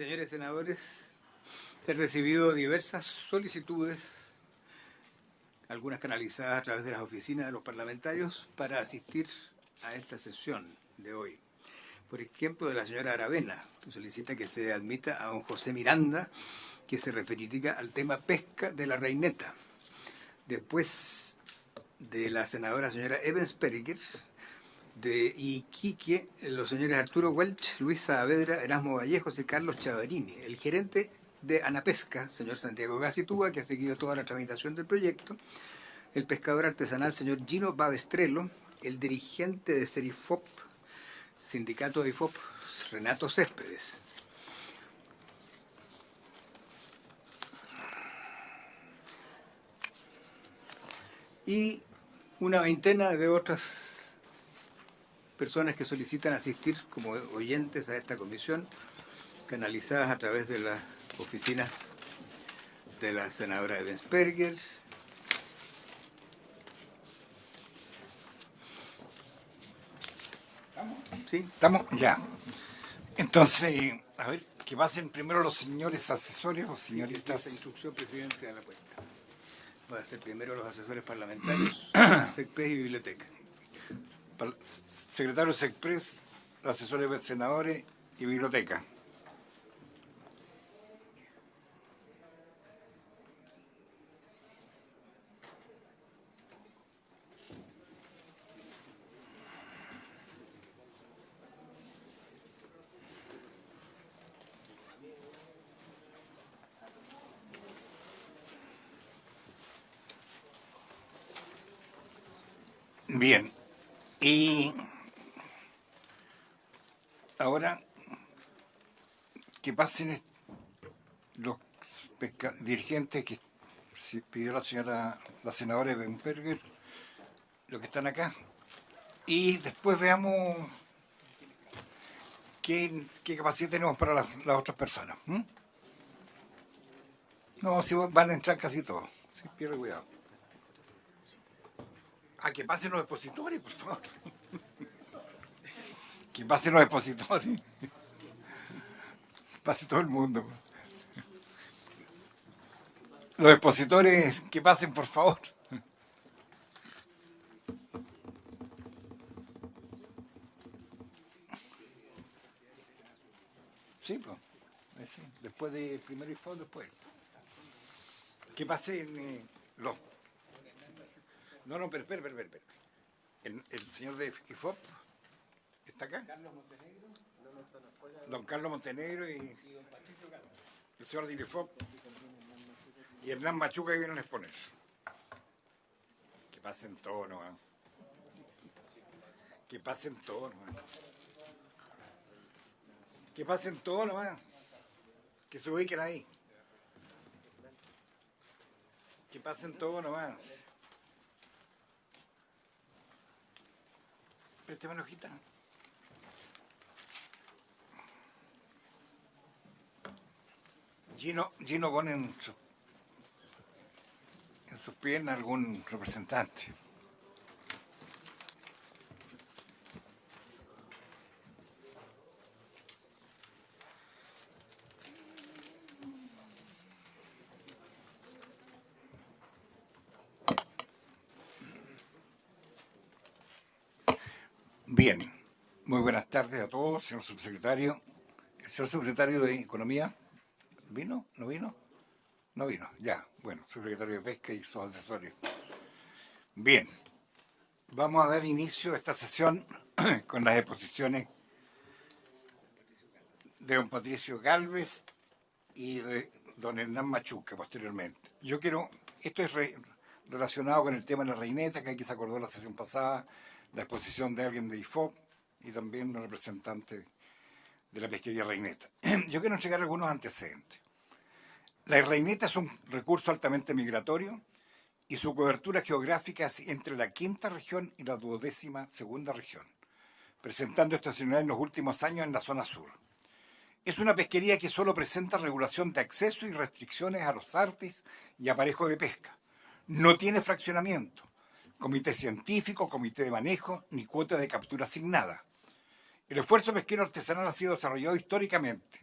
Señores senadores, se han recibido diversas solicitudes, algunas canalizadas a través de las oficinas de los parlamentarios, para asistir a esta sesión de hoy. Por ejemplo, de la señora Aravena, que solicita que se admita a don José Miranda, que se referiría al tema pesca de la reineta. Después de la senadora señora Evans Periger, de Iquique, los señores Arturo Welch, Luis Saavedra, Erasmo Vallejos y Carlos Chavarini. El gerente de Anapesca, señor Santiago Gacitúa, que ha seguido toda la tramitación del proyecto. El pescador artesanal, señor Gino Babestrelo. El dirigente de Serifop, sindicato de IFOP, Renato Céspedes. Y una veintena de otras personas que solicitan asistir como oyentes a esta comisión, canalizadas a través de las oficinas de la senadora Ebensperger. ¿Sí? ¿Estamos? Ya. Entonces, a ver, que pasen primero los señores asesores o señoritas. Esa instrucción, presidente, de la cuenta. Va a ser primero los asesores parlamentarios, SECPRES y biblioteca. Secretario SECPRES, asesores de senadores y biblioteca. Bien. Y ahora que pasen los dirigentes que pidió la senadora Ebensperger, los que están acá, y después veamos qué capacidad tenemos para las otras personas. No, si van a entrar casi todos, si pierde cuidado. Que pasen los expositores, por favor. Que pasen los expositores. Pase todo el mundo. Los expositores, que pasen, por favor. Sí, pues. Sí. Después de primero IFOP, después. Que pasen los... No, pero espera. El señor de IFOP está acá. Don Carlos Montenegro y don Patricio Galo. El señor de IFOP y Hernán Machuca, que vienen a exponer. Que pasen todos, ¿no? Que pasen todos, ¿no? Que pasen todos nomás. Que se ubiquen ahí. Que pasen todos nomás. Préstame una hojita. Gino pone en sus piernas algún representante. Bien, muy buenas tardes a todos, señor subsecretario. El señor subsecretario de Economía, ¿vino? ¿No vino? No vino, ya. Bueno, subsecretario de Pesca y sus asesores. Bien, vamos a dar inicio a esta sesión con las exposiciones de don Patricio Gálvez y de don Hernán Machuca posteriormente. Esto es relacionado con el tema de la reineta, que aquí se acordó la sesión pasada, la exposición de alguien de IFOP y también un representante de la pesquería reineta. Yo quiero entregar algunos antecedentes. La reineta es un recurso altamente migratorio y su cobertura geográfica es entre la quinta región y la 12ª región, presentando estacionalidad en los últimos años en la zona sur. Es una pesquería que solo presenta regulación de acceso y restricciones a los artes y aparejo de pesca. No tiene fraccionamiento, comité científico, comité de manejo, ni cuota de captura asignada. El esfuerzo pesquero artesanal ha sido desarrollado históricamente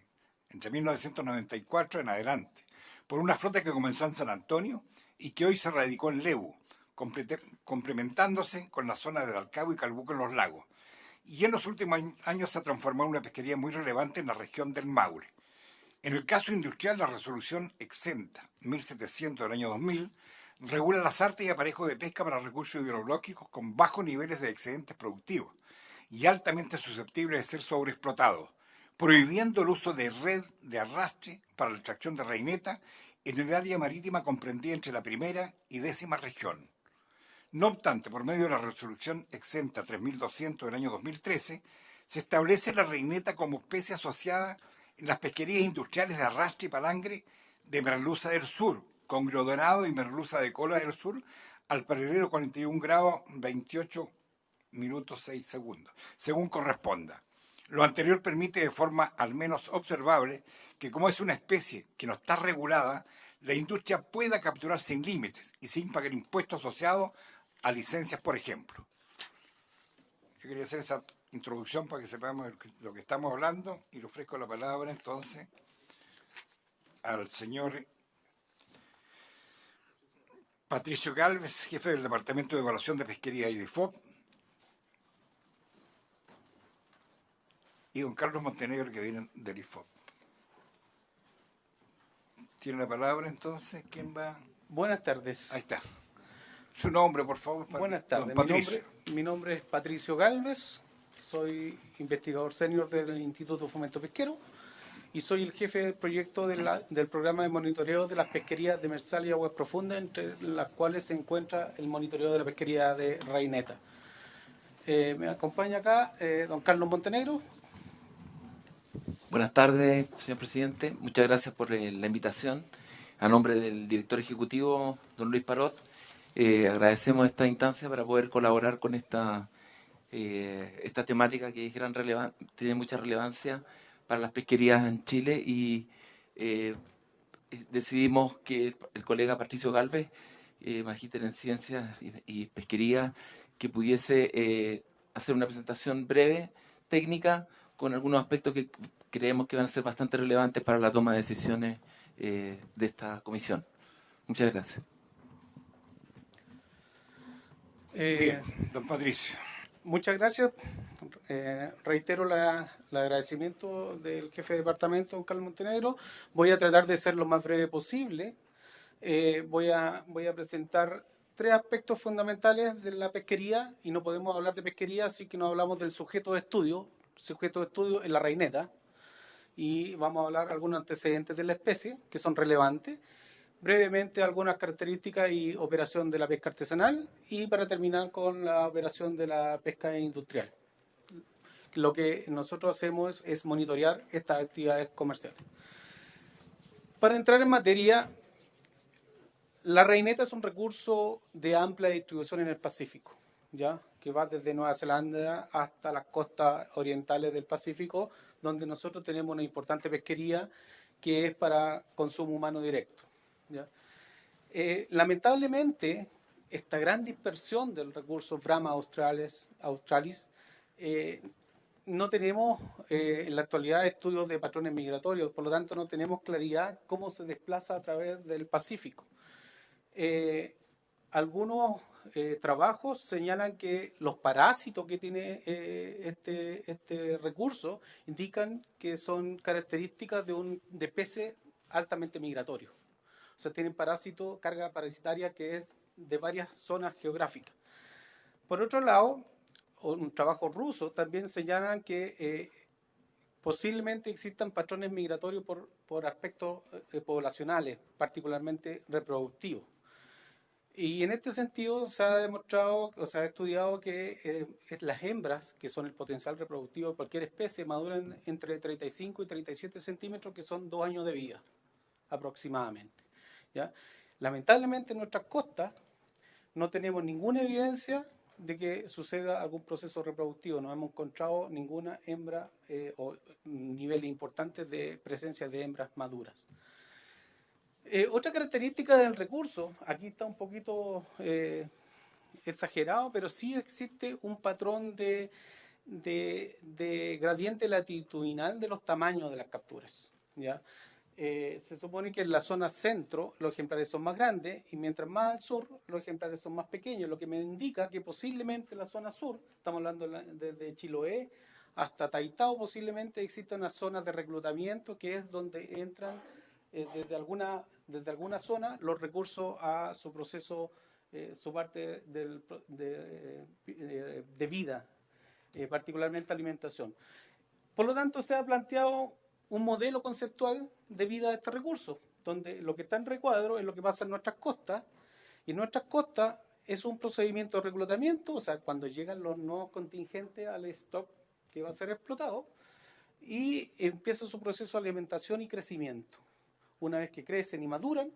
entre 1994 en adelante, por una flota que comenzó en San Antonio y que hoy se radicó en Lebu, complementándose con la zona de Dalcabo y Calbuco en los lagos. Y en los últimos años se ha transformado en una pesquería muy relevante en la región del Maule. En el caso industrial, la resolución exenta 1700 del año 2000 regula las artes y aparejos de pesca para recursos hidrológicos con bajos niveles de excedentes productivos y altamente susceptibles de ser sobreexplotados, prohibiendo el uso de red de arrastre para la extracción de reineta en el área marítima comprendida entre la primera y 10ª región. No obstante, por medio de la resolución exenta 3200 del año 2013, se establece la reineta como especie asociada en las pesquerías industriales de arrastre y palangre de merluza del sur, congrio dorado y merluza de cola del sur, al paralelo 41 grados 28 minutos 6 segundos, según corresponda. Lo anterior permite de forma al menos observable que, como es una especie que no está regulada, la industria pueda capturar sin límites y sin pagar impuestos asociados a licencias, por ejemplo. Yo quería hacer esa introducción para que sepamos lo que estamos hablando y le ofrezco la palabra entonces al señor Patricio Gálvez, jefe del Departamento de Evaluación de Pesquería y de IFOP, y don Carlos Montenegro, que vienen del IFOP. ¿Tiene la palabra entonces? ¿Quién va? Buenas tardes. Ahí está. Su nombre, por favor. Buenas tardes. Don Patricio. Mi nombre es Patricio Gálvez, soy investigador senior del Instituto de Fomento Pesquero y soy el jefe del proyecto del programa de monitoreo de las pesquerías demersal y aguas profundas, entre las cuales se encuentra el monitoreo de la pesquería de reineta. Me acompaña acá don Carlos Montenegro. Buenas tardes, señor presidente. Muchas gracias por la invitación. A nombre del director ejecutivo, don Luis Parot, agradecemos esta instancia para poder colaborar con esta temática que tiene mucha relevancia para las pesquerías en Chile y decidimos que el colega Patricio Gálvez, magíster en ciencias y pesquería, que pudiese hacer una presentación breve, técnica, con algunos aspectos que creemos que van a ser bastante relevantes para la toma de decisiones de esta comisión. Muchas gracias. Bien, don Patricio. Muchas gracias. Reitero el agradecimiento del jefe de departamento, don Carlos Montenegro. Voy a tratar de ser lo más breve posible. Voy a presentar tres aspectos fundamentales de la pesquería, y no podemos hablar de pesquería así que no hablamos del sujeto de estudio. El sujeto de estudio es la reineta, y vamos a hablar algunos antecedentes de la especie que son relevantes, brevemente algunas características y operación de la pesca artesanal, y para terminar con la operación de la pesca industrial. Lo que nosotros hacemos es monitorear estas actividades comerciales. Para entrar en materia, la reineta es un recurso de amplia distribución en el Pacífico, ¿ya? Que va desde Nueva Zelanda hasta las costas orientales del Pacífico, donde nosotros tenemos una importante pesquería que es para consumo humano directo, ¿ya? Lamentablemente, esta gran dispersión del recurso Brahma australis, no tenemos en la actualidad estudios de patrones migratorios, por lo tanto no tenemos claridad cómo se desplaza a través del Pacífico. Algunos trabajos señalan que los parásitos que tiene este recurso indican que son características de peces altamente migratorios. O sea, tienen parásitos, carga parasitaria que es de varias zonas geográficas. Por otro lado, un trabajo ruso también señalan que posiblemente existan patrones migratorios por aspectos poblacionales, particularmente reproductivos. Y en este sentido se ha demostrado, o se ha estudiado que las hembras, que son el potencial reproductivo de cualquier especie, maduran entre 35 y 37 centímetros, que son 2 años de vida aproximadamente, ¿ya? Lamentablemente en nuestras costas no tenemos ninguna evidencia de que suceda algún proceso reproductivo. No hemos encontrado ninguna hembra o niveles importantes de presencia de hembras maduras. Otra característica del recurso, aquí está un poquito exagerado, pero sí existe un patrón de gradiente latitudinal de los tamaños de las capturas, ¿ya? Se supone que en la zona centro los ejemplares son más grandes y mientras más al sur los ejemplares son más pequeños, lo que me indica que posiblemente en la zona sur, estamos hablando desde Chiloé hasta Taitao, posiblemente exista una zona de reclutamiento que es donde entran desde alguna zona los recursos a su proceso, su parte de vida, particularmente alimentación. Por lo tanto, se ha planteado un modelo conceptual de vida de este recurso, donde lo que está en recuadro es lo que pasa en nuestras costas, y en nuestras costas es un procedimiento de reclutamiento, o sea, cuando llegan los nuevos contingentes al stock que va a ser explotado, y empieza su proceso de alimentación y crecimiento. Una vez que crecen y maduran,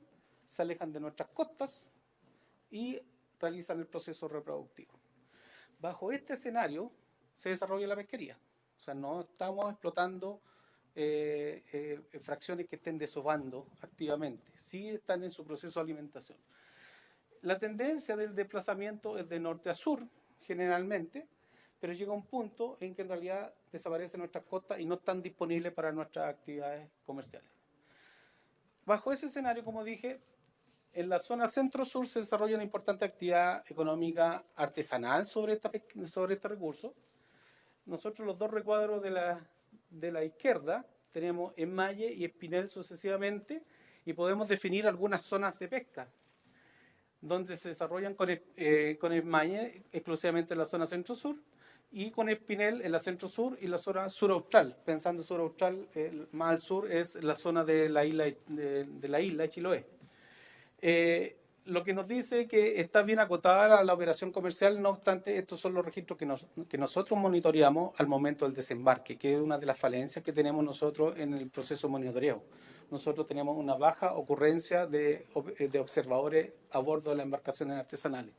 se alejan de nuestras costas y realizan el proceso reproductivo. Bajo este escenario se desarrolla la pesquería. O sea, no estamos explotando fracciones que estén desovando activamente. Sí están en su proceso de alimentación. La tendencia del desplazamiento es de norte a sur, generalmente, pero llega un punto en que en realidad desaparecen nuestras costas y no están disponibles para nuestras actividades comerciales. Bajo ese escenario, como dije, en la zona centro-sur se desarrolla una importante actividad económica artesanal sobre este recurso. Nosotros los dos recuadros de la izquierda tenemos Enmalle y Espinel sucesivamente y podemos definir algunas zonas de pesca donde se desarrollan con Enmalle exclusivamente en la zona centro-sur y con Espinel en la centro-sur y la zona sur-austral. Pensando sur-austral, más al sur es la zona de la isla de Chiloé. Lo que nos dice que está bien acotada la operación comercial, no obstante, estos son los registros que nosotros monitoreamos al momento del desembarque, que es una de las falencias que tenemos nosotros en el proceso de monitoreo. Nosotros tenemos una baja ocurrencia de observadores a bordo de las embarcaciones artesanales.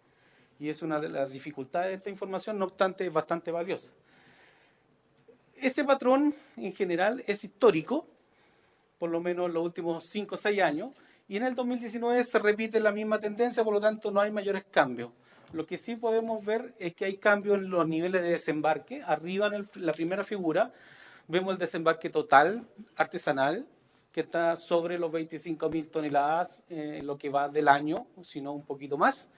Y es una de las dificultades de esta información, no obstante, es bastante valiosa. Ese patrón, en general, es histórico, por lo menos en los últimos 5 o 6 años, y en el 2019 se repite la misma tendencia, por lo tanto no hay mayores cambios. Lo que sí podemos ver es que hay cambios en los niveles de desembarque. Arriba en la primera figura vemos el desembarque total artesanal, que está sobre los 25.000 toneladas, lo que va del año, si no un poquito más,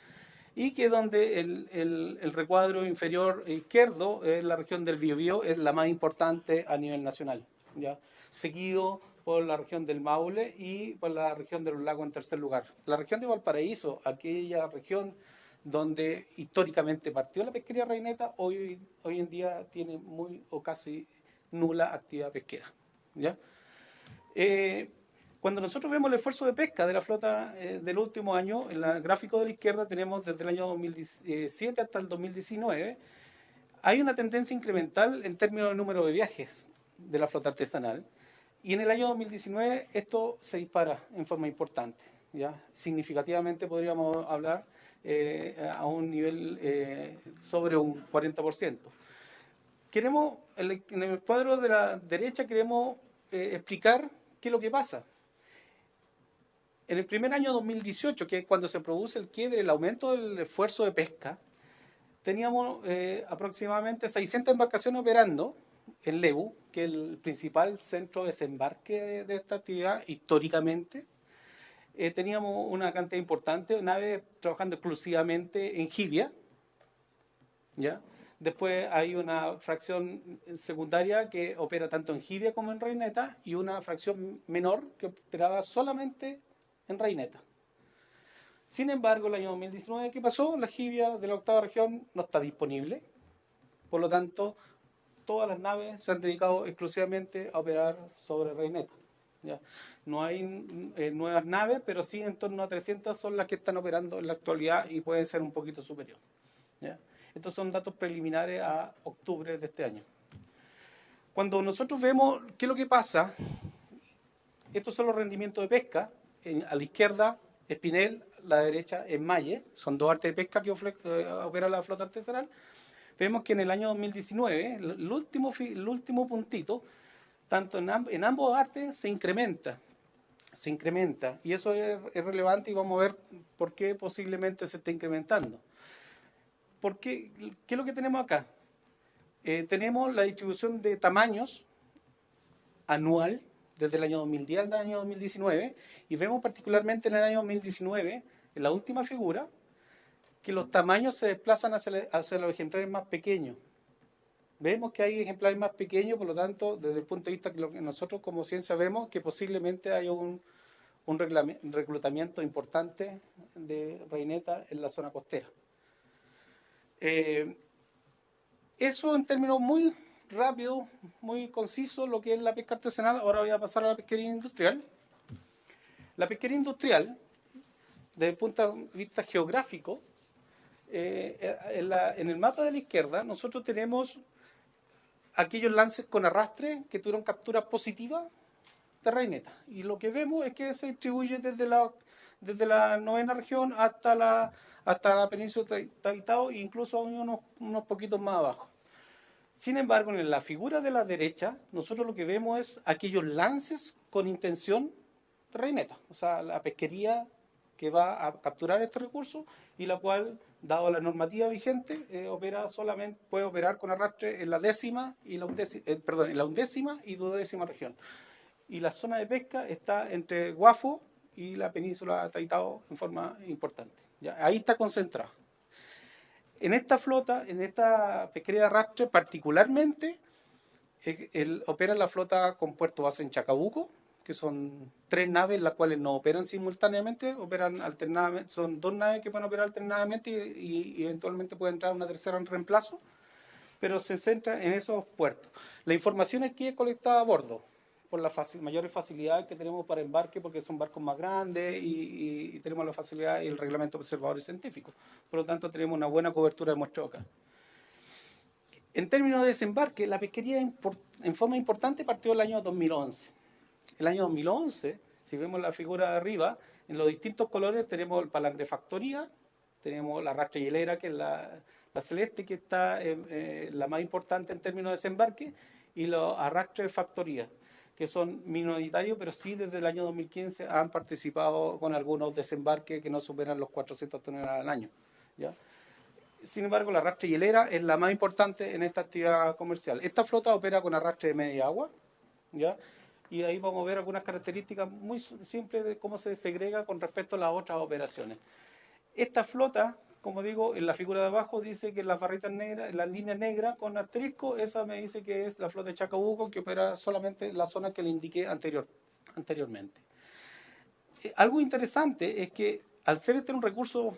y que donde el recuadro inferior izquierdo, la región del Biobío, es la más importante a nivel nacional, ¿ya? Seguido por la región del Maule y por la región de los lagos en tercer lugar. La región de Valparaíso, aquella región donde históricamente partió la pesquería reineta, hoy en día tiene muy o casi nula actividad pesquera, ¿ya? Cuando nosotros vemos el esfuerzo de pesca de la flota del último año, en el gráfico de la izquierda tenemos desde el año 2017 hasta el 2019, hay una tendencia incremental en términos de número de viajes de la flota artesanal. Y en el año 2019 esto se dispara en forma importante, ¿ya? Significativamente podríamos hablar a un nivel sobre un 40%. En el cuadro de la derecha queremos explicar qué es lo que pasa. En el primer año 2018, que es cuando se produce el quiebre, el aumento del esfuerzo de pesca, teníamos aproximadamente 600 embarcaciones operando en Lebu, que es el principal centro de desembarque de esta actividad históricamente. Teníamos una cantidad importante de naves trabajando exclusivamente en jibia, ¿ya? Después hay una fracción secundaria que opera tanto en jibia como en reineta y una fracción menor que operaba solamente en reineta. Sin embargo, el año 2019, ¿qué pasó? La jibia de la octava región no está disponible. Por lo tanto, todas las naves se han dedicado exclusivamente a operar sobre reineta, ¿ya? No hay nuevas naves, pero sí en torno a 300 son las que están operando en la actualidad y pueden ser un poquito superior, ¿ya? Estos son datos preliminares a octubre de este año. Cuando nosotros vemos qué es lo que pasa, estos son los rendimientos de pesca. A la izquierda, Espinel, a la derecha, Enmalle. Son dos artes de pesca que opera la flota artesanal. Vemos que en el año 2019, el último puntito, tanto en ambos artes se incrementa. Y eso es relevante y vamos a ver por qué posiblemente se esté incrementando. ¿Qué es lo que tenemos acá? Tenemos la distribución de tamaños anual desde el año 2010 al año 2019, y vemos particularmente en el año 2019, en la última figura, que los tamaños se desplazan hacia los ejemplares más pequeños. Vemos que hay ejemplares más pequeños, por lo tanto, desde el punto de vista que lo que nosotros como ciencia vemos, que posiblemente hay un reclutamiento importante de reineta en la zona costera. Eso en términos muy rápidos, muy concisos, lo que es la pesca artesanal. Ahora voy a pasar a la pesquería industrial. La pesquería industrial, desde el punto de vista geográfico, en el mapa de la izquierda nosotros tenemos aquellos lances con arrastre que tuvieron capturas positivas de reineta. Y lo que vemos es que se distribuye desde la novena región hasta la península de Taitao e incluso unos poquitos más abajo. Sin embargo, en la figura de la derecha, nosotros lo que vemos es aquellos lances con intención de reineta. O sea, la pesquería que va a capturar este recurso y la cual, dado la normativa vigente, puede operar con arrastre en la décima y en la undécima y duodécima región. Y la zona de pesca está entre Guafo y la península de Taitao en forma importante. ¿Ya? Ahí está concentrado. En esta flota, en esta pesquería de arrastre particularmente, opera la flota con puerto base en Chacabuco, que son 3 naves las cuales no operan simultáneamente, operan alternadamente, son 2 naves que pueden operar alternadamente y eventualmente puede entrar una tercera en reemplazo, pero se centra en esos puertos. La información aquí es colectada a bordo, por las mayores facilidades que tenemos para embarque, porque son barcos más grandes y tenemos la facilidad y el reglamento de observadores científicos. Por lo tanto, tenemos una buena cobertura de muestreo acá. En términos de desembarque, la pesquería en forma importante partió el año 2011. El año 2011, si vemos la figura de arriba, en los distintos colores tenemos el palangre factoría, tenemos la arrastre hielera, que es la celeste, que está la más importante en términos de desembarque, y los arrastres factoría, que son minoritarios, pero sí desde el año 2015 han participado con algunos desembarques que no superan los 400 toneladas al año. ¿Ya? Sin embargo, la arrastre hielera es la más importante en esta actividad comercial. Esta flota opera con arrastre de media agua, ¿ya? Y ahí vamos a ver algunas características muy simples de cómo se segrega con respecto a las otras operaciones. Esta flota, como digo, en la figura de abajo dice que las barritas negras, las líneas negras con asterisco, esa me dice que es la flota de Chacabuco, que opera solamente en la zona que le indiqué anteriormente. Algo interesante es que al ser este un recurso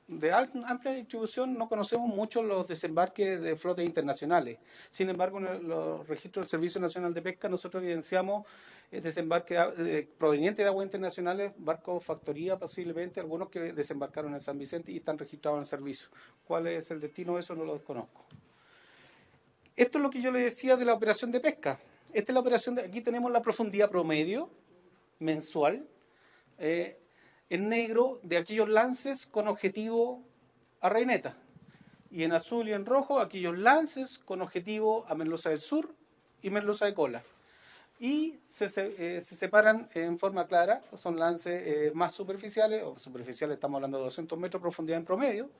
de amplia distribución, no conocemos mucho los desembarques de flotas internacionales. Sin embargo, en los registros del Servicio Nacional de Pesca nosotros evidenciamos desembarques provenientes de aguas internacionales, barcos factoría posiblemente, algunos que desembarcaron en San Vicente y están registrados en el servicio. ¿Cuál es el destino? Eso no lo desconozco. Esto es lo que yo le decía de la operación de pesca. Esta es la operación aquí tenemos la profundidad promedio mensual, en negro de aquellos lances con objetivo a reineta, y en azul y en rojo aquellos lances con objetivo a merluza del sur y merluza de cola. Y se separan en forma clara, son lances más superficiales, estamos hablando de 200 metros de profundidad en promedio,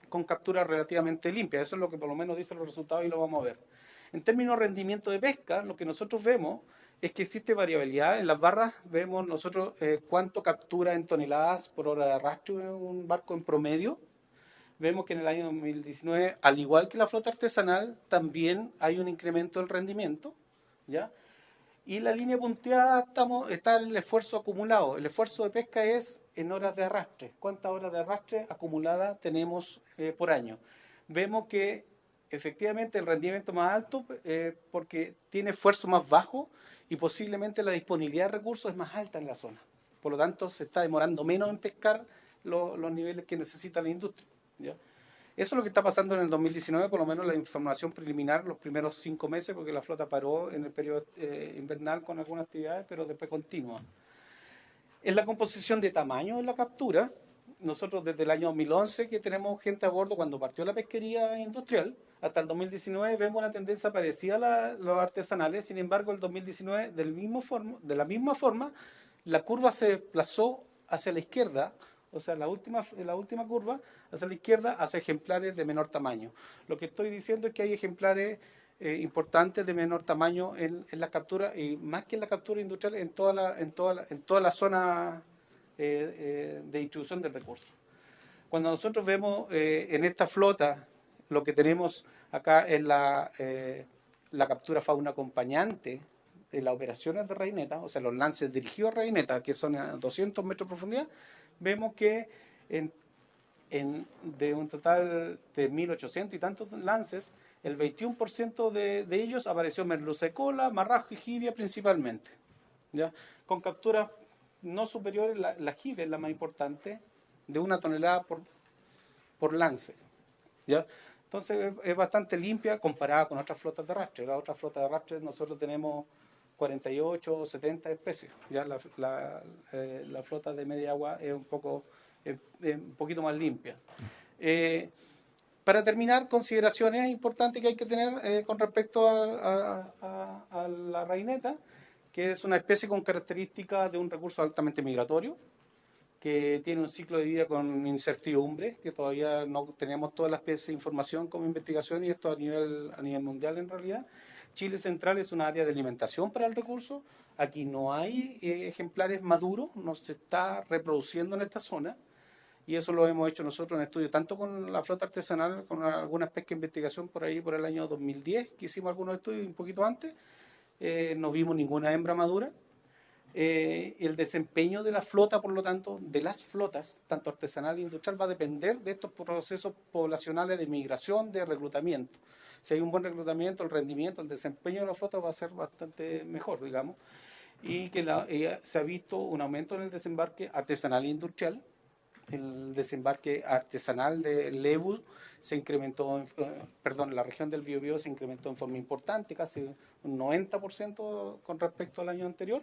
con captura relativamente limpia. Eso es lo que por lo menos dicen los resultados y lo vamos a ver. En términos de rendimiento de pesca, lo que nosotros vemos es que existe variabilidad. En las barras vemos nosotros cuánto captura en toneladas por hora de arrastre un barco en promedio. Vemos que en el año 2019, al igual que la flota artesanal, también hay un incremento del rendimiento, ¿ya? Y la línea punteada está el esfuerzo acumulado. El esfuerzo de pesca es en horas de arrastre. ¿Cuántas horas de arrastre acumuladas tenemos por año? Vemos que efectivamente el rendimiento más alto porque tiene esfuerzo más bajo y posiblemente la disponibilidad de recursos es más alta en la zona. Por lo tanto, se está demorando menos en pescar los niveles que necesita la industria, ¿ya? Eso es lo que está pasando en el 2019, por lo menos la información preliminar, los primeros 5 meses, porque la flota paró en el periodo invernal con algunas actividades, pero después continúa. En la composición de tamaño de la captura, nosotros desde el año 2011 que tenemos gente a bordo cuando partió la pesquería industrial, hasta el 2019 vemos una tendencia parecida a los artesanales. Sin embargo, el 2019 de la misma forma la curva se desplazó hacia la izquierda, o sea, la última curva hacia la izquierda, hacia ejemplares de menor tamaño. Lo que estoy diciendo es que hay ejemplares importantes de menor tamaño en la captura, y más que en la captura industrial, en toda la zona de distribución del recurso. Cuando nosotros vemos en esta flota, lo que tenemos acá es la captura fauna acompañante de las operaciones de reineta, o sea, los lances dirigidos a reineta, que son a 200 metros de profundidad, vemos que de un total de 1.800 y tantos lances, el 21% de ellos apareció merluza de cola, marrajo y jibia principalmente, ¿ya? Con capturas no superiores, la jibia es la más importante, de 1 tonelada por lance, ¿ya? Entonces es bastante limpia comparada con otras flotas de arrastre. Las otras flotas de arrastre nosotros tenemos 48 o 70 especies. Ya la flota de media agua es un poquito más limpia. Para terminar, consideraciones importantes que hay que tener con respecto a la reineta, que es una especie con características de un recurso altamente migratorio, que tiene un ciclo de vida con incertidumbre, que todavía no tenemos todas las piezas de información como investigación, y esto a nivel mundial en realidad. Chile Central es un área de alimentación para el recurso. Aquí no hay ejemplares maduros, no se está reproduciendo en esta zona, y eso lo hemos hecho nosotros en estudios, tanto con la flota artesanal, con algunas pesca e investigación por ahí, por el año 2010, que hicimos algunos estudios un poquito antes, no vimos ninguna hembra madura. El desempeño de la flota, por lo tanto, de las flotas, tanto artesanal e industrial, va a depender de estos procesos poblacionales de migración, de reclutamiento. Si hay un buen reclutamiento, el rendimiento, el desempeño de la flota va a ser bastante mejor, digamos, y que se ha visto un aumento en el desembarque artesanal e industrial. El desembarque artesanal de Lebu se incrementó, la región del Biobío se incrementó en forma importante, casi un 90% con respecto al año anterior.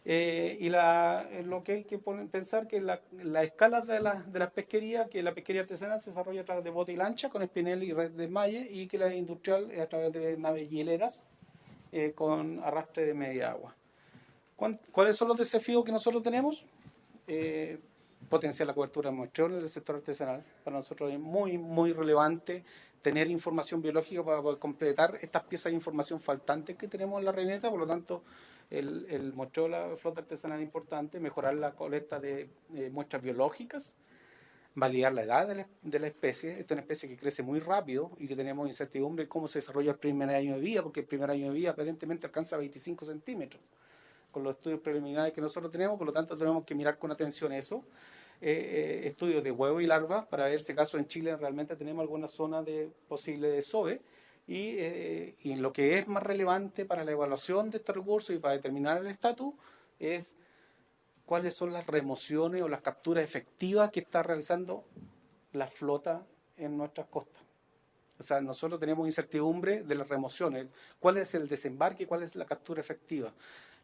Lo que hay que pensar que la escala de las pesquerías, que la pesquería artesanal se desarrolla a través de bote y lancha con espinel y red de malle, y que la industrial es a través de naves hieleras con arrastre de media agua. ¿Cuáles son los desafíos que nosotros tenemos? Potenciar la cobertura de muestreo en el sector artesanal. Para nosotros es muy, muy relevante tener información biológica para poder completar estas piezas de información faltantes que tenemos en la reineta. Por lo tanto, el muestreo de la flota artesanal es importante, mejorar la colecta de muestras biológicas, validar la edad de la especie. Esta es una especie que crece muy rápido y que tenemos incertidumbre en cómo se desarrolla el primer año de vida, porque el primer año de vida aparentemente alcanza 25 centímetros con los estudios preliminares que nosotros tenemos. Por lo tanto, tenemos que mirar con atención eso. Estudios de huevo y larva para ver si acaso en Chile realmente tenemos alguna zona de posible desove, y lo que es más relevante para la evaluación de este recurso y para determinar el estatus es cuáles son las remociones o las capturas efectivas que está realizando la flota en nuestras costas. O sea, nosotros tenemos incertidumbre de las remociones, cuál es el desembarque y cuál es la captura efectiva.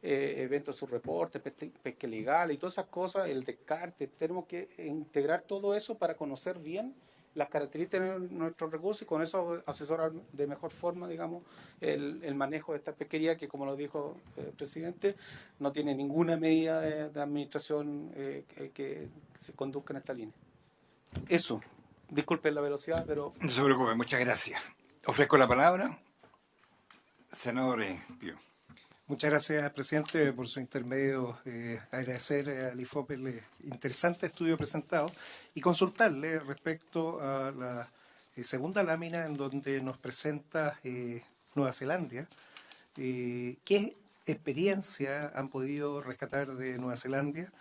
Eventos de sus reportes, pesca ilegal y todas esas cosas, el descarte. Tenemos que integrar todo eso para conocer bien las características de nuestros recursos y con eso asesorar de mejor forma, digamos, el manejo de esta pesquería que, como lo dijo el presidente, no tiene ninguna medida de administración que se conduzca en esta línea. Eso. Disculpen la velocidad, pero... No se preocupe, muchas gracias. Ofrezco la palabra. Senador Pío. Muchas gracias, presidente, por su intermedio. Agradecer al IFOP el interesante estudio presentado y consultarle respecto a la segunda lámina en donde nos presenta Nueva Zelanda. ¿Qué experiencia han podido rescatar de Nueva Zelanda?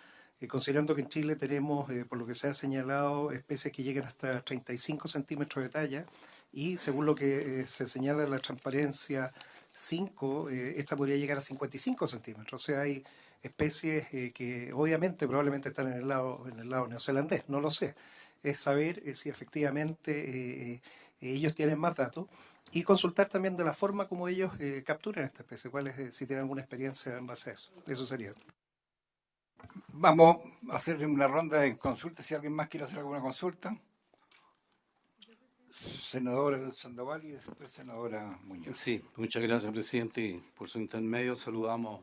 Considerando que en Chile tenemos, por lo que se ha señalado, especies que llegan hasta 35 centímetros de talla, y según lo que se señala en la transparencia 5, esta podría llegar a 55 centímetros. O sea, hay especies que obviamente probablemente están en el lado neozelandés, no lo sé. Es saber si efectivamente ellos tienen más datos y consultar también de la forma como ellos capturan esta especie, si tienen alguna experiencia en base a eso. Eso sería. Vamos a hacer una ronda de consultas. Si alguien más quiere hacer alguna consulta. Senadora Sandoval y después senadora Muñoz. Sí, muchas gracias, presidente. Y por su intermedio saludamos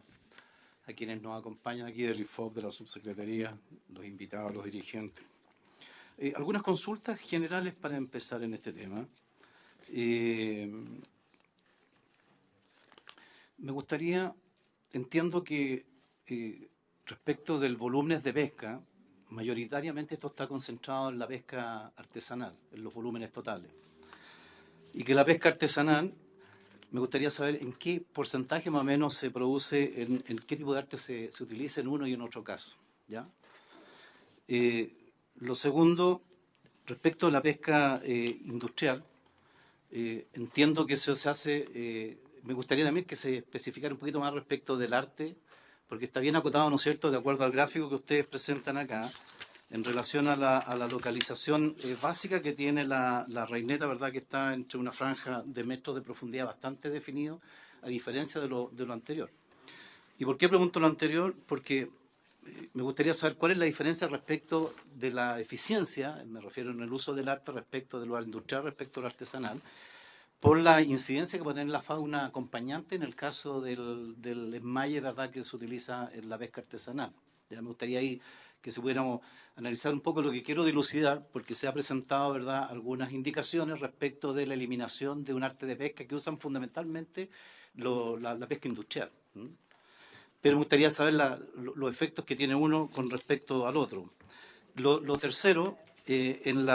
a quienes nos acompañan aquí del IFOP, de la subsecretaría, los invitados, los dirigentes. Algunas consultas generales para empezar en este tema. Me gustaría, entiendo que respecto del volumen de pesca, mayoritariamente esto está concentrado en la pesca artesanal, en los volúmenes totales. Y que la pesca artesanal, me gustaría saber en qué porcentaje más o menos se produce, en qué tipo de arte se utiliza en uno y en otro caso. ¿Ya? Lo segundo, respecto a la pesca industrial, entiendo que eso se hace, me gustaría también que se especificara un poquito más respecto del arte, porque está bien acotado, ¿no es cierto?, de acuerdo al gráfico que ustedes presentan acá, en relación a la localización básica que tiene la reineta, ¿verdad?, que está entre una franja de metros de profundidad bastante definido, a diferencia de lo anterior. ¿Y por qué pregunto lo anterior? Porque me gustaría saber cuál es la diferencia respecto de la eficiencia, me refiero en el uso del arte respecto de lo industrial, respecto a lo artesanal, por la incidencia que puede tener la fauna acompañante en el caso del esmalle, ¿verdad?, que se utiliza en la pesca artesanal. Ya me gustaría ahí que se pudiéramos analizar un poco lo que quiero dilucidar, porque se ha presentado, ¿verdad?, algunas indicaciones respecto de la eliminación de un arte de pesca que usan fundamentalmente la pesca industrial. Pero me gustaría saber los efectos que tiene uno con respecto al otro. Lo tercero, en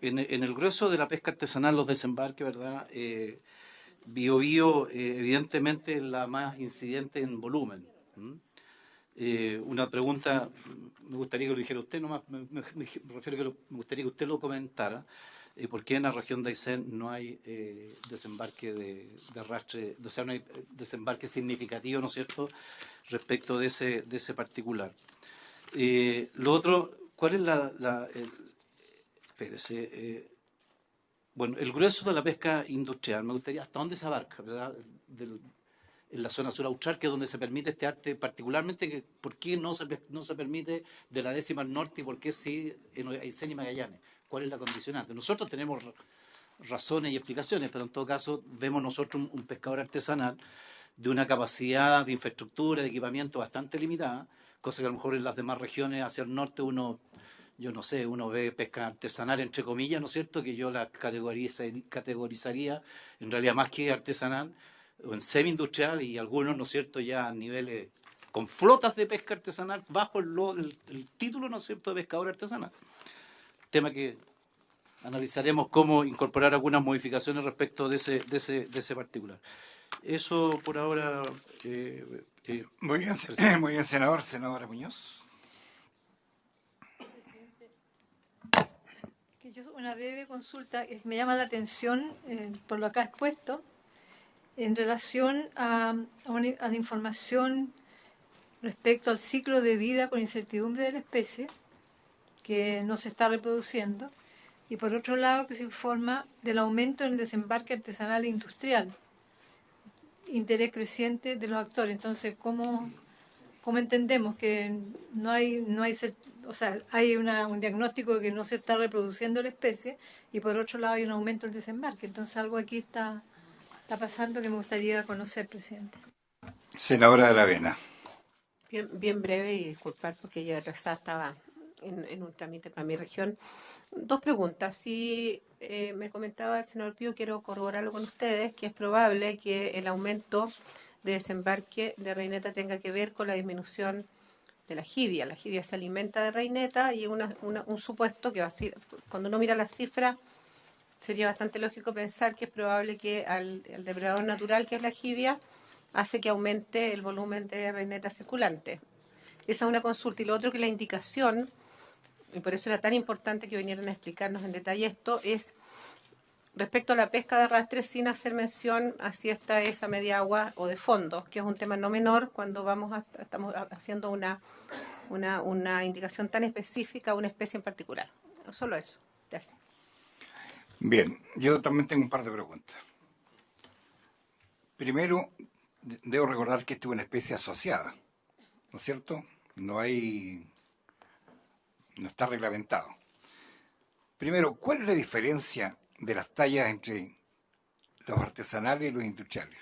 el grueso de la pesca artesanal, los desembarques, ¿verdad? Biobío, evidentemente, es la más incidente en volumen. Una pregunta, me gustaría que lo dijera usted, nomás, me refiero que me gustaría que usted lo comentara. ¿Por qué en la región de Aysén no hay desembarque de arrastre, o sea, no hay desembarque significativo, ¿no es cierto?, respecto de ese particular. Lo otro, ¿cuál es espérese, bueno, el grueso de la pesca industrial? Me gustaría, ¿hasta dónde se abarca, verdad? En la zona sur austral, que es donde se permite este arte, particularmente, ¿por qué no se permite de la décima al norte y por qué sí en Aysén y Magallanes? ¿Cuál es la condicionante? Nosotros tenemos razones y explicaciones, pero en todo caso vemos nosotros un pescador artesanal de una capacidad de infraestructura, de equipamiento bastante limitada, cosa que a lo mejor en las demás regiones hacia el norte uno ve pesca artesanal, entre comillas, ¿no es cierto?, que yo la categorizaría en realidad más que artesanal, o en semi-industrial, y algunos, ¿no es cierto?, ya a niveles con flotas de pesca artesanal bajo el título, ¿no es cierto?, de pescador artesanal. Tema que analizaremos cómo incorporar algunas modificaciones respecto de ese particular. Eso por ahora. Muy bien, senadora Muñoz. Una breve consulta, me llama la atención por lo acá expuesto, en relación a la información respecto al ciclo de vida con incertidumbre de la especie, que no se está reproduciendo, y por otro lado que se informa del aumento en el desembarque artesanal e industrial, interés creciente de los actores. Entonces, ¿cómo entendemos que o sea, hay un diagnóstico de que no se está reproduciendo la especie y por otro lado hay un aumento del desembarque? Entonces algo aquí está pasando que me gustaría conocer, presidente. Senadora Aravena. Bien breve y disculpar porque ya atrasada estaba en un trámite para mi región. Dos preguntas. Si me comentaba el senador Pío, quiero corroborarlo con ustedes, que es probable que el aumento de desembarque de reineta tenga que ver con la disminución de la jibia. La jibia se alimenta de reineta y un supuesto que cuando uno mira las cifras sería bastante lógico pensar que es probable que el depredador natural, que es la jibia, hace que aumente el volumen de reineta circulante. Esa es una consulta. Y lo otro, que la indicación, y por eso era tan importante que vinieran a explicarnos en detalle esto, es respecto a la pesca de arrastre sin hacer mención a si esta es a media agua o de fondo, que es un tema no menor cuando estamos haciendo una indicación tan específica a una especie en particular. Solo eso. Gracias. Bien, yo también tengo un par de preguntas. Primero, debo recordar que esta es una especie asociada, ¿no es cierto? No está reglamentado. Primero, ¿cuál es la diferencia de las tallas entre los artesanales y los industriales?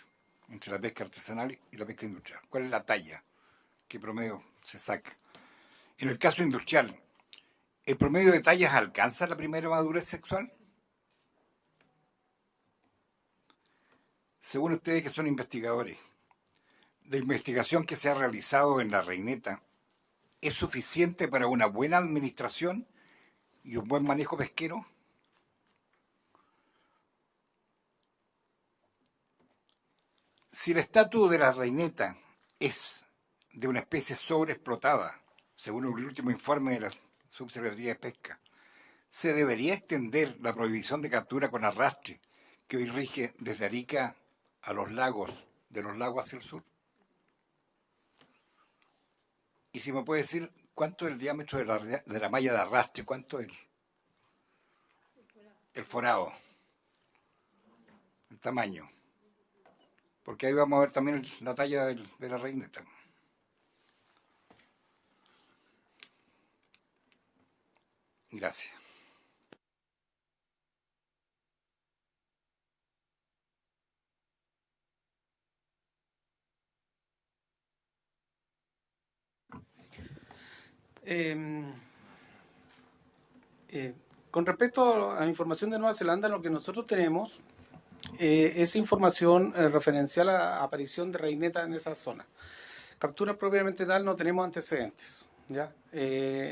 Entre la pesca artesanal y la pesca industrial. ¿Cuál es la talla que promedio se saca? En el caso industrial, ¿el promedio de tallas alcanza la primera madurez sexual? Según ustedes, que son investigadores, de investigación que se ha realizado en la Reineta es suficiente para una buena administración y un buen manejo pesquero? Si el estatus de la Reineta es de una especie sobreexplotada, según el último informe de la Subsecretaría de Pesca, ¿se debería extender la prohibición de captura con arrastre que hoy rige desde Arica a los lagos, de los lagos hacia el sur? Y si me puede decir cuánto es el diámetro de la malla de arrastre, cuánto es el forado, el tamaño. Porque ahí vamos a ver también la talla de la Reineta. Gracias. Con respecto a la información de Nueva Zelanda, lo que nosotros tenemos es información referencial a aparición de reineta en esa zona. Captura propiamente tal no tenemos antecedentes, ¿ya?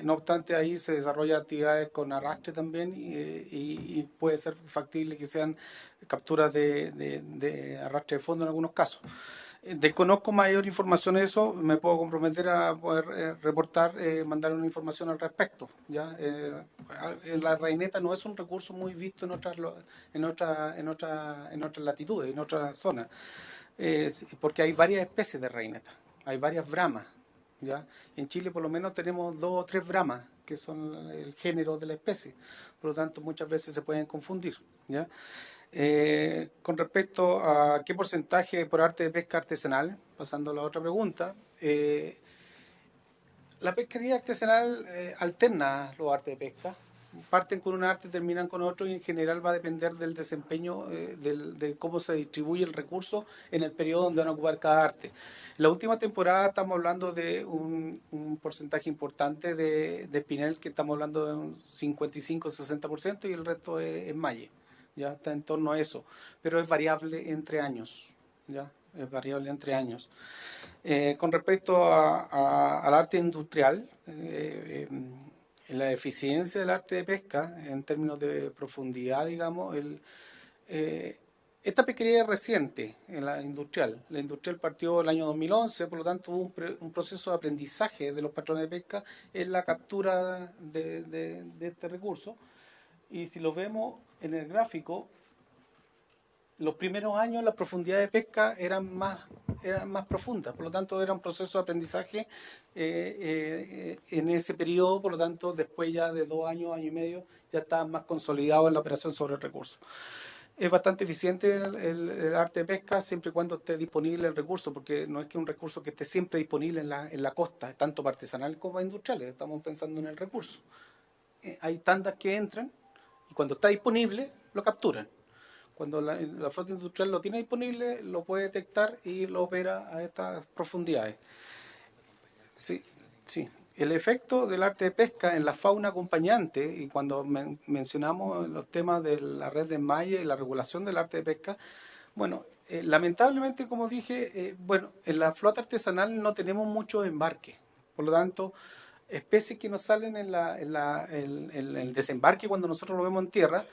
No obstante, ahí se desarrollan actividades con arrastre también y puede ser factible que sean capturas de arrastre de fondo en algunos casos. Desconozco mayor información de eso, me puedo comprometer a poder reportar, mandar una información al respecto. ¿Ya? La reineta no es un recurso muy visto en otras latitudes, en otras zonas, porque hay varias especies de reineta, hay varias bramas. ¿Ya? En Chile por lo menos tenemos 2 o 3 bramas, que son el género de la especie, por lo tanto muchas veces se pueden confundir. ¿Ya? Con respecto a qué porcentaje por arte de pesca artesanal, pasando a la otra pregunta, la pesquería artesanal alterna los artes de pesca. Parten con un arte, terminan con otro y en general va a depender del desempeño, de cómo se distribuye el recurso en el periodo donde van a ocupar cada arte. En la última temporada estamos hablando de un porcentaje importante de espinel, que estamos hablando de un 55-60%, y el resto es malle. Ya está en torno a eso, pero es variable entre años, ya es variable entre años. Con respecto al arte industrial, la eficiencia del arte de pesca en términos de profundidad, digamos, esta pesquería es reciente en la industrial. La industrial partió el año 2011, por lo tanto hubo un proceso de aprendizaje de los patrones de pesca en la captura de este recurso. Y si lo vemos en el gráfico, los primeros años las profundidades de pesca eran más profundas, por lo tanto era un proceso de aprendizaje en ese periodo, por lo tanto después ya de 2 años, año y medio, ya está más consolidado en la operación sobre el recurso. Es bastante eficiente el arte de pesca siempre y cuando esté disponible el recurso, porque no es que un recurso que esté siempre disponible en la costa, tanto para artesanal como para industriales, estamos pensando en el recurso. Hay tandas que entran y cuando está disponible lo capturan. Cuando la flota industrial lo tiene disponible, lo puede detectar y lo opera a estas profundidades. Sí, sí. El efecto del arte de pesca en la fauna acompañante, y cuando mencionamos los temas de la red de enmalle y la regulación del arte de pesca, bueno, lamentablemente, como dije, en la flota artesanal no tenemos muchos embarques. Por lo tanto, especies que nos salen en el desembarque cuando nosotros lo vemos en tierra,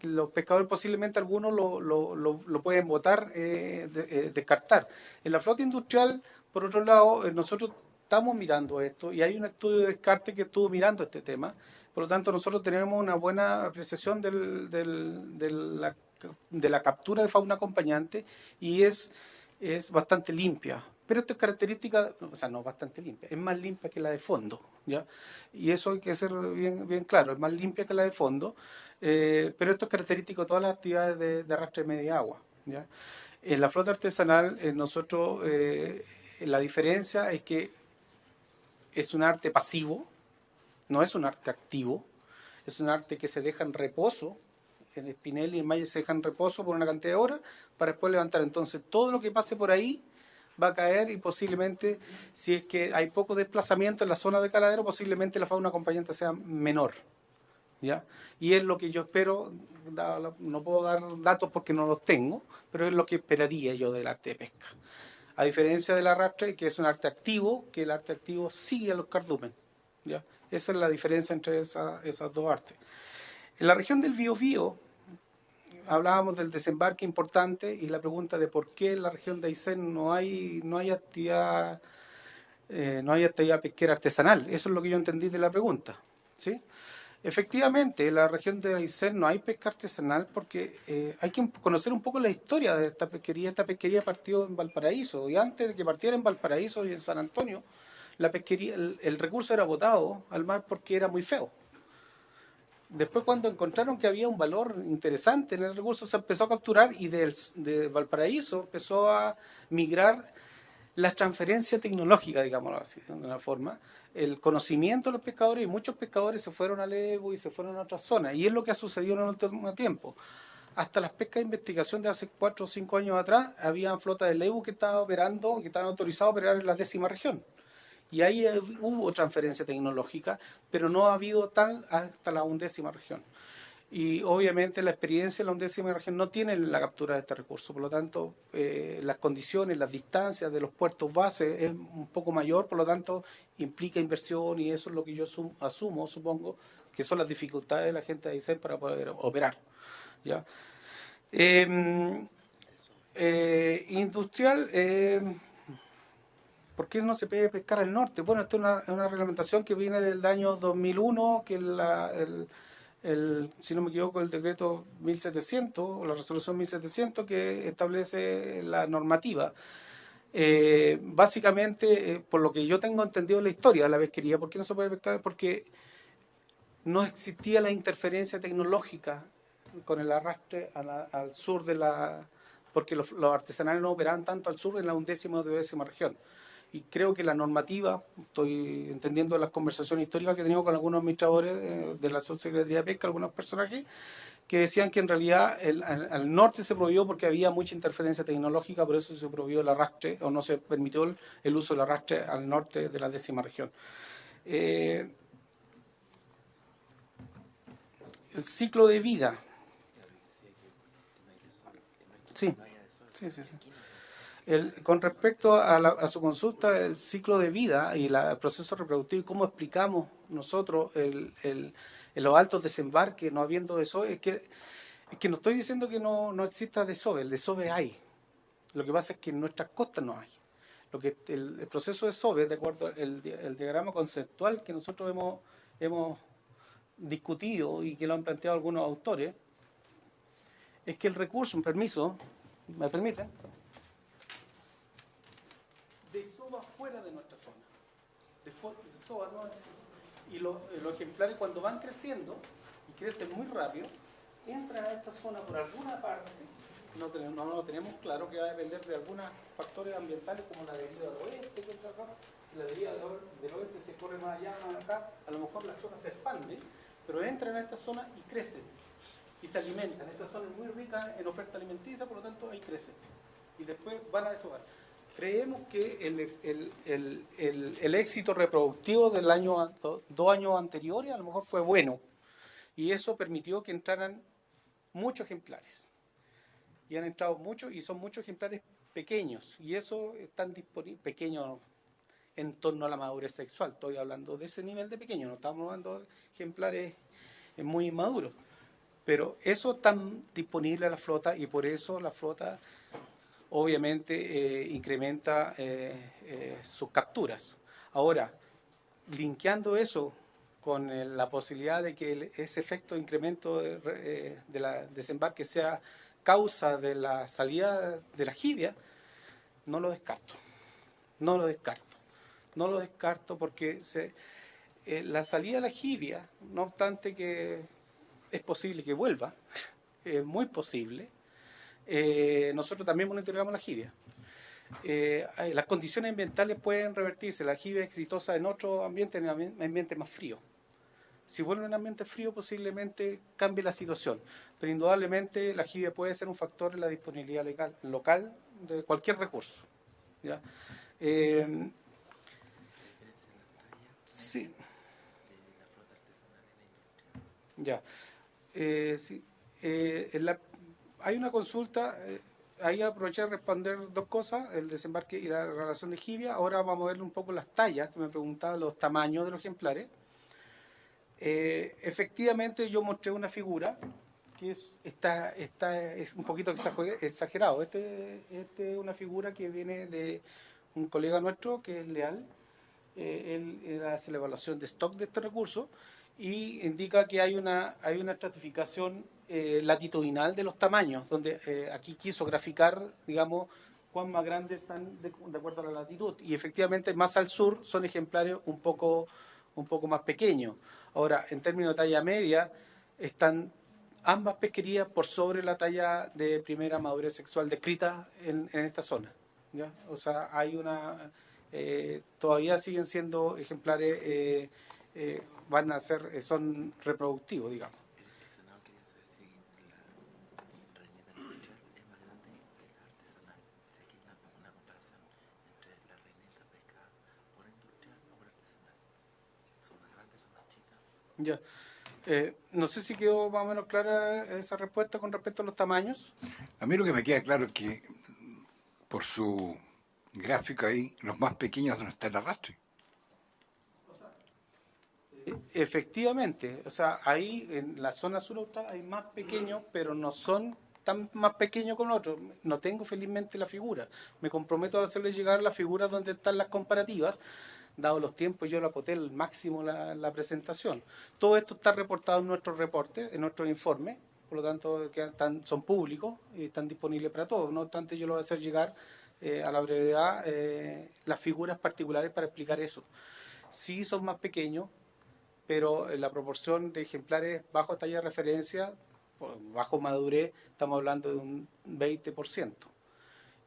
los pescadores posiblemente algunos lo pueden botar, descartar. En la flota industrial, por otro lado, nosotros estamos mirando esto y hay un estudio de descarte que estuvo mirando este tema. Por lo tanto, nosotros tenemos una buena apreciación de la captura de fauna acompañante y es bastante limpia. Pero esta es característica, o sea, no es bastante limpia, es más limpia que la de fondo, ¿ya? Y eso hay que ser bien claro, es más limpia que la de fondo, pero esto es característico de todas las actividades de arrastre de media agua, ¿ya? En la flota artesanal, nosotros, la diferencia es que es un arte pasivo, no es un arte activo, es un arte que se deja en reposo. En espinel y en malle se deja en reposo por una cantidad de horas para después levantar. Entonces, todo lo que pase por ahí va a caer y posiblemente, si es que hay poco desplazamiento en la zona de caladero, posiblemente la fauna acompañante sea menor, ¿ya? Y es lo que yo espero, no puedo dar datos porque no los tengo, pero es lo que esperaría yo del arte de pesca. A diferencia del arrastre, que es un arte activo, que el arte activo sigue a los cardumen. ¿Ya? Esa es la diferencia entre esas dos artes. En la región del Biobío, hablábamos del desembarque importante y la pregunta de por qué en la región de Aysén no hay actividad pesquera artesanal. Eso es lo que yo entendí de la pregunta, ¿sí? Efectivamente, en la región de Aysén no hay pesca artesanal porque hay que conocer un poco la historia de esta pesquería. Esta pesquería partió en Valparaíso y antes de que partiera en Valparaíso y en San Antonio, la pesquería, el recurso era botado al mar porque era muy feo. Después, cuando encontraron que había un valor interesante en el recurso, se empezó a capturar y de Valparaíso empezó a migrar la transferencia tecnológica, digámoslo así, de una forma, el conocimiento de los pescadores, y muchos pescadores se fueron al Evo y se fueron a otras zonas, y es lo que ha sucedido en el último tiempo. Hasta las pescas de investigación de hace 4 o 5 años atrás, había flotas del Evo que estaban operando, que estaban autorizados a operar en la 10ª región. Y ahí hubo transferencia tecnológica, pero no ha habido tal hasta la 11ª región. Y obviamente la experiencia en la 11ª región no tiene la captura de este recurso, por lo tanto las condiciones, las distancias de los puertos base es un poco mayor, por lo tanto implica inversión y eso es lo que yo asumo, supongo, que son las dificultades de la gente de Aysén para poder operar. ¿Ya? Industrial... ¿por qué no se puede pescar al norte? Bueno, esto es una reglamentación que viene del año 2001, que si no me equivoco, el decreto 1700, o la resolución 1700, que establece la normativa. Básicamente, por lo que yo tengo entendido la historia de la pesquería, ¿por qué no se puede pescar? Porque no existía la interferencia tecnológica con el arrastre al sur de la... porque los artesanales no operaban tanto al sur en la 11ª o 12ª región. Y creo que la normativa, estoy entendiendo las conversaciones históricas que he tenido con algunos administradores de la Subsecretaría de Pesca, algunos personajes, que decían que en realidad al norte se prohibió porque había mucha interferencia tecnológica, por eso se prohibió el arrastre, o no se permitió el uso del arrastre al norte de la 10ª región. El ciclo de vida. Sí. Con respecto a su consulta, el ciclo de vida y el proceso reproductivo y cómo explicamos nosotros en los altos desembarques, no habiendo desove, es que no estoy diciendo que no exista desove, el desove hay. Lo que pasa es que en nuestras costas no hay. El proceso de desove, de acuerdo al diagrama conceptual que nosotros hemos discutido y que lo han planteado algunos autores, es que el recurso, un permiso, ¿me permiten?, desova fuera de nuestra zona, desova, ¿no? Y los ejemplares cuando van creciendo y crecen muy rápido, entran a esta zona por alguna parte, no lo tenemos claro, que va a depender de algunos factores ambientales como la deriva del oeste, que está acá. Si la deriva del oeste se corre más allá, más acá, a lo mejor la zona se expande, pero entran a esta zona y crecen y se alimentan. Esta zona es muy rica en oferta alimenticia, por lo tanto ahí crecen y después van a desovar. Creemos que el éxito reproductivo del año 2 años anteriores a lo mejor fue bueno y eso permitió que entraran muchos ejemplares y han entrado muchos y son muchos ejemplares pequeños y eso están disponibles, pequeños en torno a la madurez sexual. Estoy hablando de ese nivel de pequeño, no estamos hablando de ejemplares muy inmaduros, pero eso están disponibles a la flota y por eso la flota obviamente incrementa sus capturas. Ahora, linkeando eso con la posibilidad de que ese efecto de incremento de la desembarque sea causa de la salida de la jibia, no lo descarto porque la salida de la jibia, no obstante que es posible que vuelva, es muy posible, nosotros también monitoreamos la jibia. Las condiciones ambientales pueden revertirse. La jibia es exitosa en otro ambiente, en un ambiente más frío. Si vuelve a un ambiente frío, posiblemente cambie la situación. Pero indudablemente la jibia puede ser un factor en la disponibilidad local de cualquier recurso. ¿Ya? Sí. Ya. Sí. Hay una consulta, ahí aproveché de responder dos cosas, el desembarque y la relación de Jibia. Ahora vamos a ver un poco las tallas, que me preguntaban los tamaños de los ejemplares. Efectivamente yo mostré una figura que es un poquito exagerado. Este es una figura que viene de un colega nuestro que es Leal. Él hace la evaluación de stock de este recurso y indica que hay una estratificación latitudinal de los tamaños, donde aquí quiso graficar, digamos, cuán más grandes están de acuerdo a la latitud. Y efectivamente más al sur son ejemplares un poco más pequeños. Ahora, en términos de talla media, están ambas pesquerías por sobre la talla de primera madurez sexual descrita en esta zona, ¿ya? O sea, hay una... todavía siguen siendo ejemplares, van a ser, son reproductivos, digamos. El Senado quería saber si la reineta industrial es más grande que la artesanal. Si aquí hay una comparación entre la reineta pescada por industrial o por artesanal. ¿Son más grandes, son más chicas? Ya. No sé si quedó más o menos clara esa respuesta con respecto a los tamaños. A mí lo que me queda claro es que por su gráfico ahí, los más pequeños no está el arrastre. Efectivamente, o sea, ahí en la zona sur austral hay más pequeños, pero no son tan más pequeños como otros. No tengo felizmente la figura. Me comprometo a hacerles llegar la figura donde están las comparativas. Dado los tiempos, yo la apoté al máximo la presentación. Todo esto está reportado en nuestros reportes, en nuestros informes, por lo tanto son públicos y están disponibles para todos. No obstante, yo lo voy a hacer llegar a la brevedad las figuras particulares para explicar eso. Sí son más pequeños, pero en la proporción de ejemplares bajo talla de referencia, bajo madurez, estamos hablando de un 20%.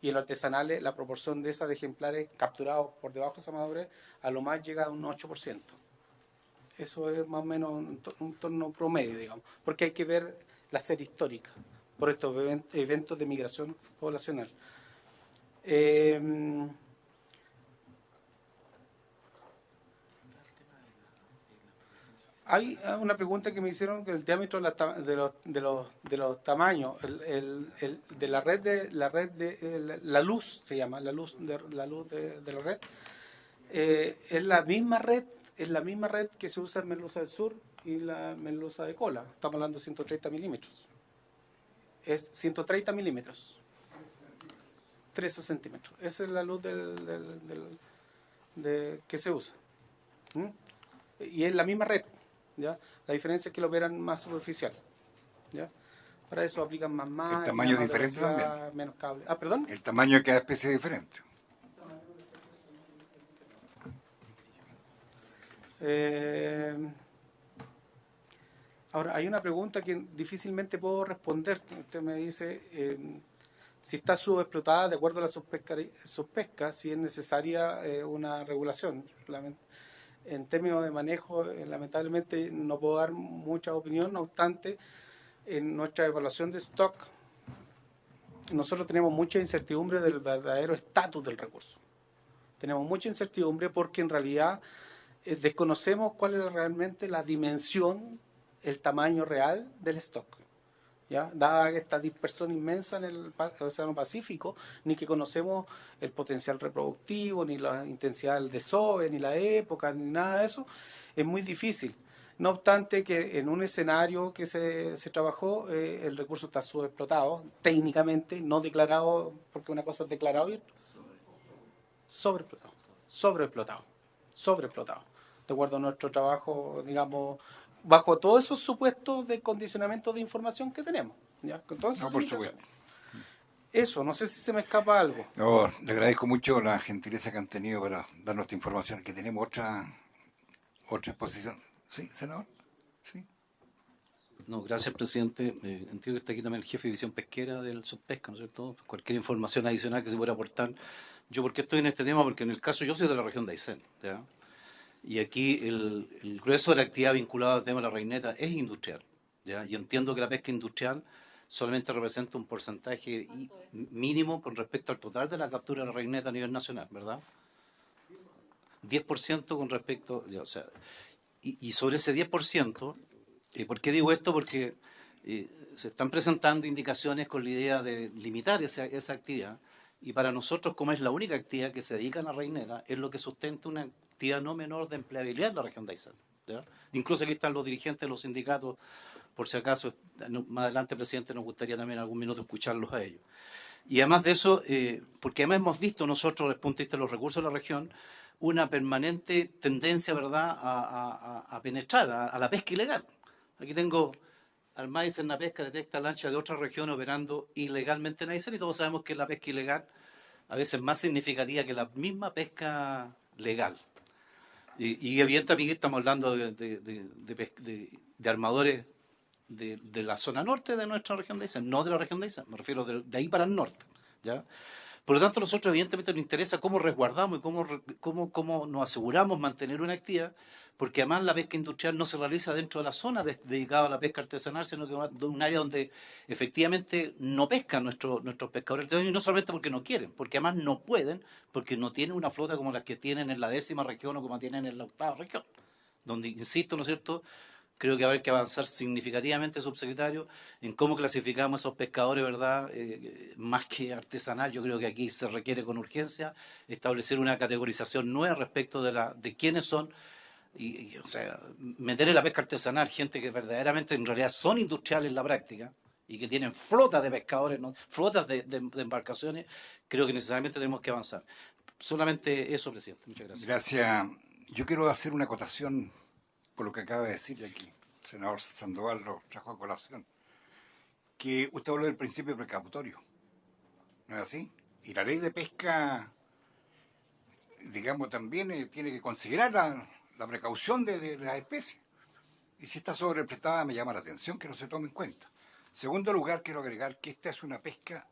Y en los artesanales, la proporción de esas de ejemplares capturados por debajo de esa madurez, a lo más llega a un 8%. Eso es más o menos un torno promedio, digamos, porque hay que ver la serie histórica por estos eventos de migración poblacional. Hay una pregunta que me hicieron que el diámetro de los tamaños, de la red de la luz se llama, la luz de la red, es la misma red que se usa en merluza del sur y la merluza de cola. Estamos hablando de 130 milímetros. Es 130 milímetros. 13 centímetros. Esa es la luz que se usa. Y es la misma red. ¿Ya? La diferencia es que lo operan más superficial, ¿ya? Para eso aplican más el tamaño es diferente también, menos cable. ¿Perdón? El tamaño de cada especie es diferente. Ahora, hay una pregunta que difícilmente puedo responder. Usted me dice si está subexplotada de acuerdo a la subpesca, si es necesaria una regulación. En términos de manejo, lamentablemente no puedo dar mucha opinión, no obstante, en nuestra evaluación de stock, nosotros tenemos mucha incertidumbre del verdadero estatus del recurso. Tenemos mucha incertidumbre porque en realidad desconocemos cuál es realmente la dimensión, el tamaño real del stock, ¿ya? Dada esta dispersión inmensa en el Océano Pacífico, ni que conocemos el potencial reproductivo, ni la intensidad del desove, ni la época, ni nada de eso, es muy difícil. No obstante que en un escenario que se trabajó, el recurso está subexplotado, técnicamente, no declarado, porque una cosa es declarado y sobreexplotado, de acuerdo a nuestro trabajo, digamos, bajo todos esos supuestos de condicionamiento de información que tenemos, ¿ya? Con todas esas limitaciones. Eso, no sé si se me escapa algo. No, le agradezco mucho la gentileza que han tenido para darnos esta información, que tenemos otra exposición. ¿Sí, senador? Sí. No, gracias, presidente. Entiendo que está aquí también el jefe de división pesquera del Subpesca, ¿no es cierto? Cualquier información adicional que se pueda aportar. Yo, ¿por qué estoy en este tema? Porque en el caso, yo soy de la región de Aysén, ¿ya? Y aquí el grueso de la actividad vinculada al tema de la reineta es industrial, ¿ya? Y entiendo que la pesca industrial solamente representa un porcentaje mínimo con respecto al total de la captura de la reineta a nivel nacional, ¿verdad? 10% con respecto, ya, o sea, y sobre ese 10%, ¿por qué digo esto? Porque se están presentando indicaciones con la idea de limitar esa actividad, y para nosotros, como es la única actividad que se dedica a la reineta, es lo que sustenta una actividad no menor de empleabilidad en la región de Aysén, ¿ya? Incluso aquí están los dirigentes de los sindicatos, por si acaso, más adelante, presidente, nos gustaría también algún minuto escucharlos a ellos. Y además de eso, porque además hemos visto nosotros, desde el punto de vista de los recursos de la región, una permanente tendencia, ¿verdad?, a penetrar a la pesca ilegal. Aquí tengo al MAIS en la pesca, detecta lanchas de otra región operando ilegalmente en Aysén, y todos sabemos que la pesca ilegal a veces es más significativa que la misma pesca legal. Y evidentemente estamos hablando de armadores de la zona norte de nuestra región de Aysén, no de la región de Aysén, me refiero de ahí para el norte, ¿ya? Por lo tanto, nosotros evidentemente nos interesa cómo resguardamos y cómo nos aseguramos mantener una actividad, porque además la pesca industrial no se realiza dentro de la zona dedicada a la pesca artesanal, sino que es un área donde efectivamente no pescan nuestros pescadores artesanos, y no solamente porque no quieren, porque además no pueden, porque no tienen una flota como las que tienen en la 10ª región o como tienen en la 8ª región, donde, insisto, ¿no es cierto?, creo que va a haber que avanzar significativamente, subsecretario, en cómo clasificamos a esos pescadores, ¿verdad? Más que artesanal, yo creo que aquí se requiere con urgencia establecer una categorización nueva respecto de quiénes son, o sea, meter en la pesca artesanal gente que verdaderamente en realidad son industriales en la práctica y que tienen flotas de pescadores, ¿no?, flotas de embarcaciones. Creo que necesariamente tenemos que avanzar. Solamente eso, presidente. Muchas gracias. Gracias. Yo quiero hacer una acotación por lo que acaba de decir aquí. El senador Sandoval lo trajo a colación. Que usted habló del principio precautorio. ¿No es así? Y la ley de pesca, digamos, también tiene que considerar la precaución de las especies. Y si está sobreprestada, me llama la atención que no se tome en cuenta. Segundo lugar, quiero agregar que esta es una pesca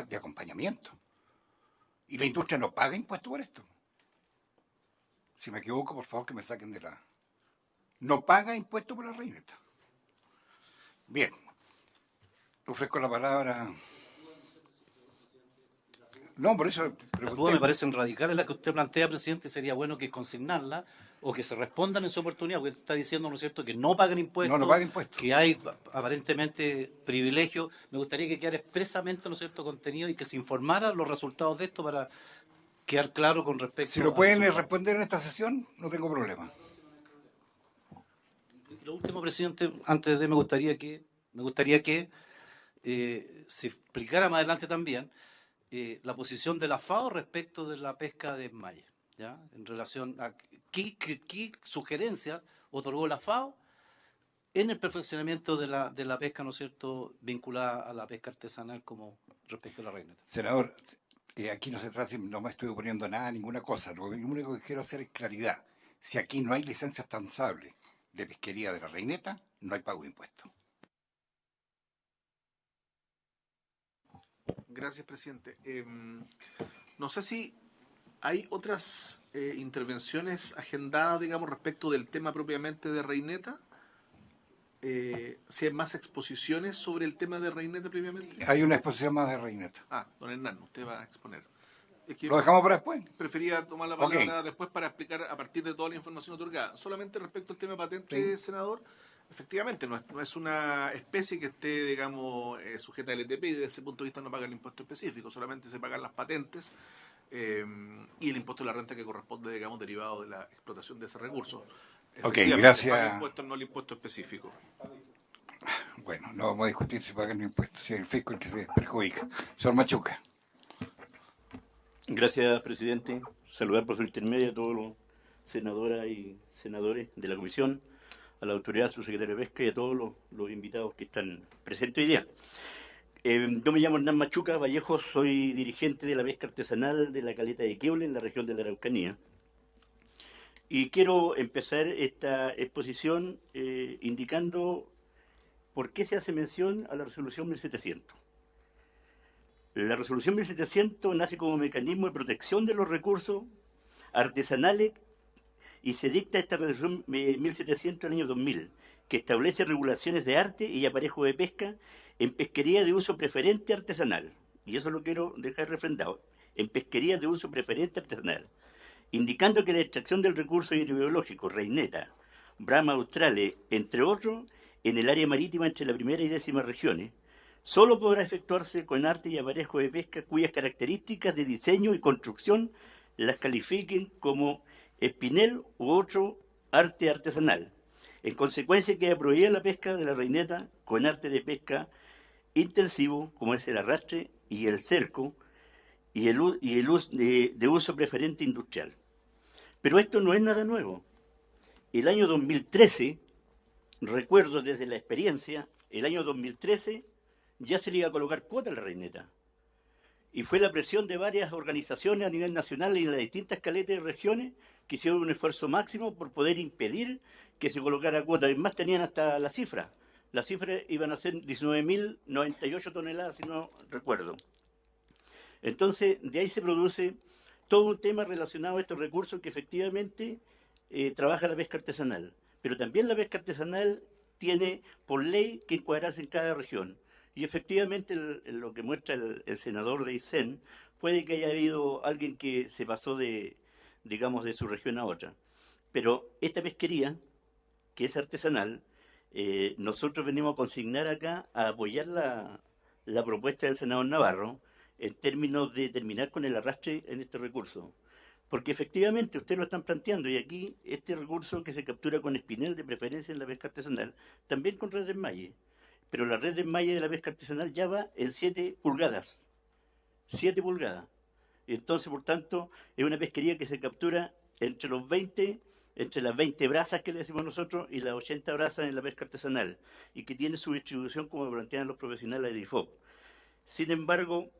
de acompañamiento. Y la industria no paga impuestos por esto. Si me equivoco, por favor, que me saquen de la... No paga impuestos por la reineta. Bien. Ofrezco la palabra... No, por eso... Las dudas me parecen radicales las que usted plantea, presidente. Sería bueno que consignarla o que se respondan en su oportunidad, porque está diciendo, ¿no es cierto?, que no pagan impuestos, no pagan impuestos, que hay aparentemente privilegios. Me gustaría que quedara expresamente, ¿no es cierto?, contenido, y que se informara los resultados de esto para quedar claro con respecto... Si lo pueden responder en esta sesión, no tengo problema. Lo último, presidente, antes de me gustaría que se explicara más adelante también la posición de la FAO respecto de la pesca de malla, ¿ya? En relación a qué sugerencias otorgó la FAO en el perfeccionamiento de la pesca, ¿no es cierto?, vinculada a la pesca artesanal como respecto a la reineta. Senador, aquí no se trata, no me estoy oponiendo a nada, ninguna cosa. Lo único que quiero hacer es claridad. Si aquí no hay licencias transables de pesquería de la reineta, no hay pago de impuestos. Gracias, presidente. No sé si hay otras intervenciones agendadas, digamos, respecto del tema propiamente de reineta. Si hay más exposiciones sobre el tema de reineta previamente. Hay una exposición más de reineta. Don Hernán, usted va a exponer. Es que ¿Lo dejamos para después? Prefería tomar la palabra después para explicar a partir de toda la información otorgada. Solamente respecto al tema patente, senador, efectivamente no es una especie que esté, digamos, sujeta al ETP, y desde ese punto de vista no paga el impuesto específico, solamente se pagan las patentes y el impuesto de la renta que corresponde, digamos, derivado de la explotación de ese recurso. Ok, gracias. Paga el impuesto, no el impuesto específico. Bueno, no vamos a discutir si pagan los impuestos, si es el fisco el que se perjudica. Señor Machuca. Gracias, presidente. Saludar por su intermedio a todos los senadoras y senadores de la comisión, a la autoridad, su secretario de Pesca y a todos los invitados que están presentes hoy día. Yo me llamo Hernán Machuca Vallejos, soy dirigente de la pesca artesanal de la caleta de Queble en la región de la Araucanía. Y quiero empezar esta exposición indicando por qué se hace mención a la resolución 1700. La resolución 1700 nace como mecanismo de protección de los recursos artesanales y se dicta esta resolución 1700 en el año 2000, que establece regulaciones de arte y aparejo de pesca en pesquería de uso preferente artesanal. Y eso lo quiero dejar refrendado. En pesquería de uso preferente artesanal, indicando que la extracción del recurso hidrobiológico, reineta, brama australe, entre otros, en el área marítima entre la primera y 10ª regiones, solo podrá efectuarse con arte y aparejo de pesca cuyas características de diseño y construcción las califiquen como espinel u otro arte artesanal. En consecuencia, queda prohibida la pesca de la reineta con arte de pesca intensivo, como es el arrastre y el cerco, y el uso de uso preferente industrial. Pero esto no es nada nuevo. El año 2013, recuerdo desde la experiencia, el año 2013 ya se le iba a colocar cuota a la reineta. Y fue la presión de varias organizaciones a nivel nacional y en las distintas caletas y regiones que hicieron un esfuerzo máximo por poder impedir que se colocara cuota. Es más, tenían hasta la cifra. Las cifras iban a ser 19.098 toneladas, si no recuerdo. Entonces, de ahí se produce todo un tema relacionado a estos recursos que efectivamente trabaja la pesca artesanal. Pero también la pesca artesanal tiene por ley que encuadrarse en cada región. Y efectivamente lo que muestra el senador de Aysén, puede que haya habido alguien que se pasó de su región a otra. Pero esta pesquería, que es artesanal, nosotros venimos a consignar acá a apoyar la propuesta del senador Navarro en términos de terminar con el arrastre en este recurso. Porque efectivamente ustedes lo están planteando y aquí este recurso que se captura con espinel de preferencia en la pesca artesanal, también con red de enmalle. Pero la red de enmalle de la pesca artesanal ya va en 7 pulgadas. 7 pulgadas. Entonces, por tanto, es una pesquería que se captura entre las 20 brazas que le decimos nosotros y las 80 brazas en la pesca artesanal y que tiene su distribución como plantean los profesionales de IFOP. Sin embargo,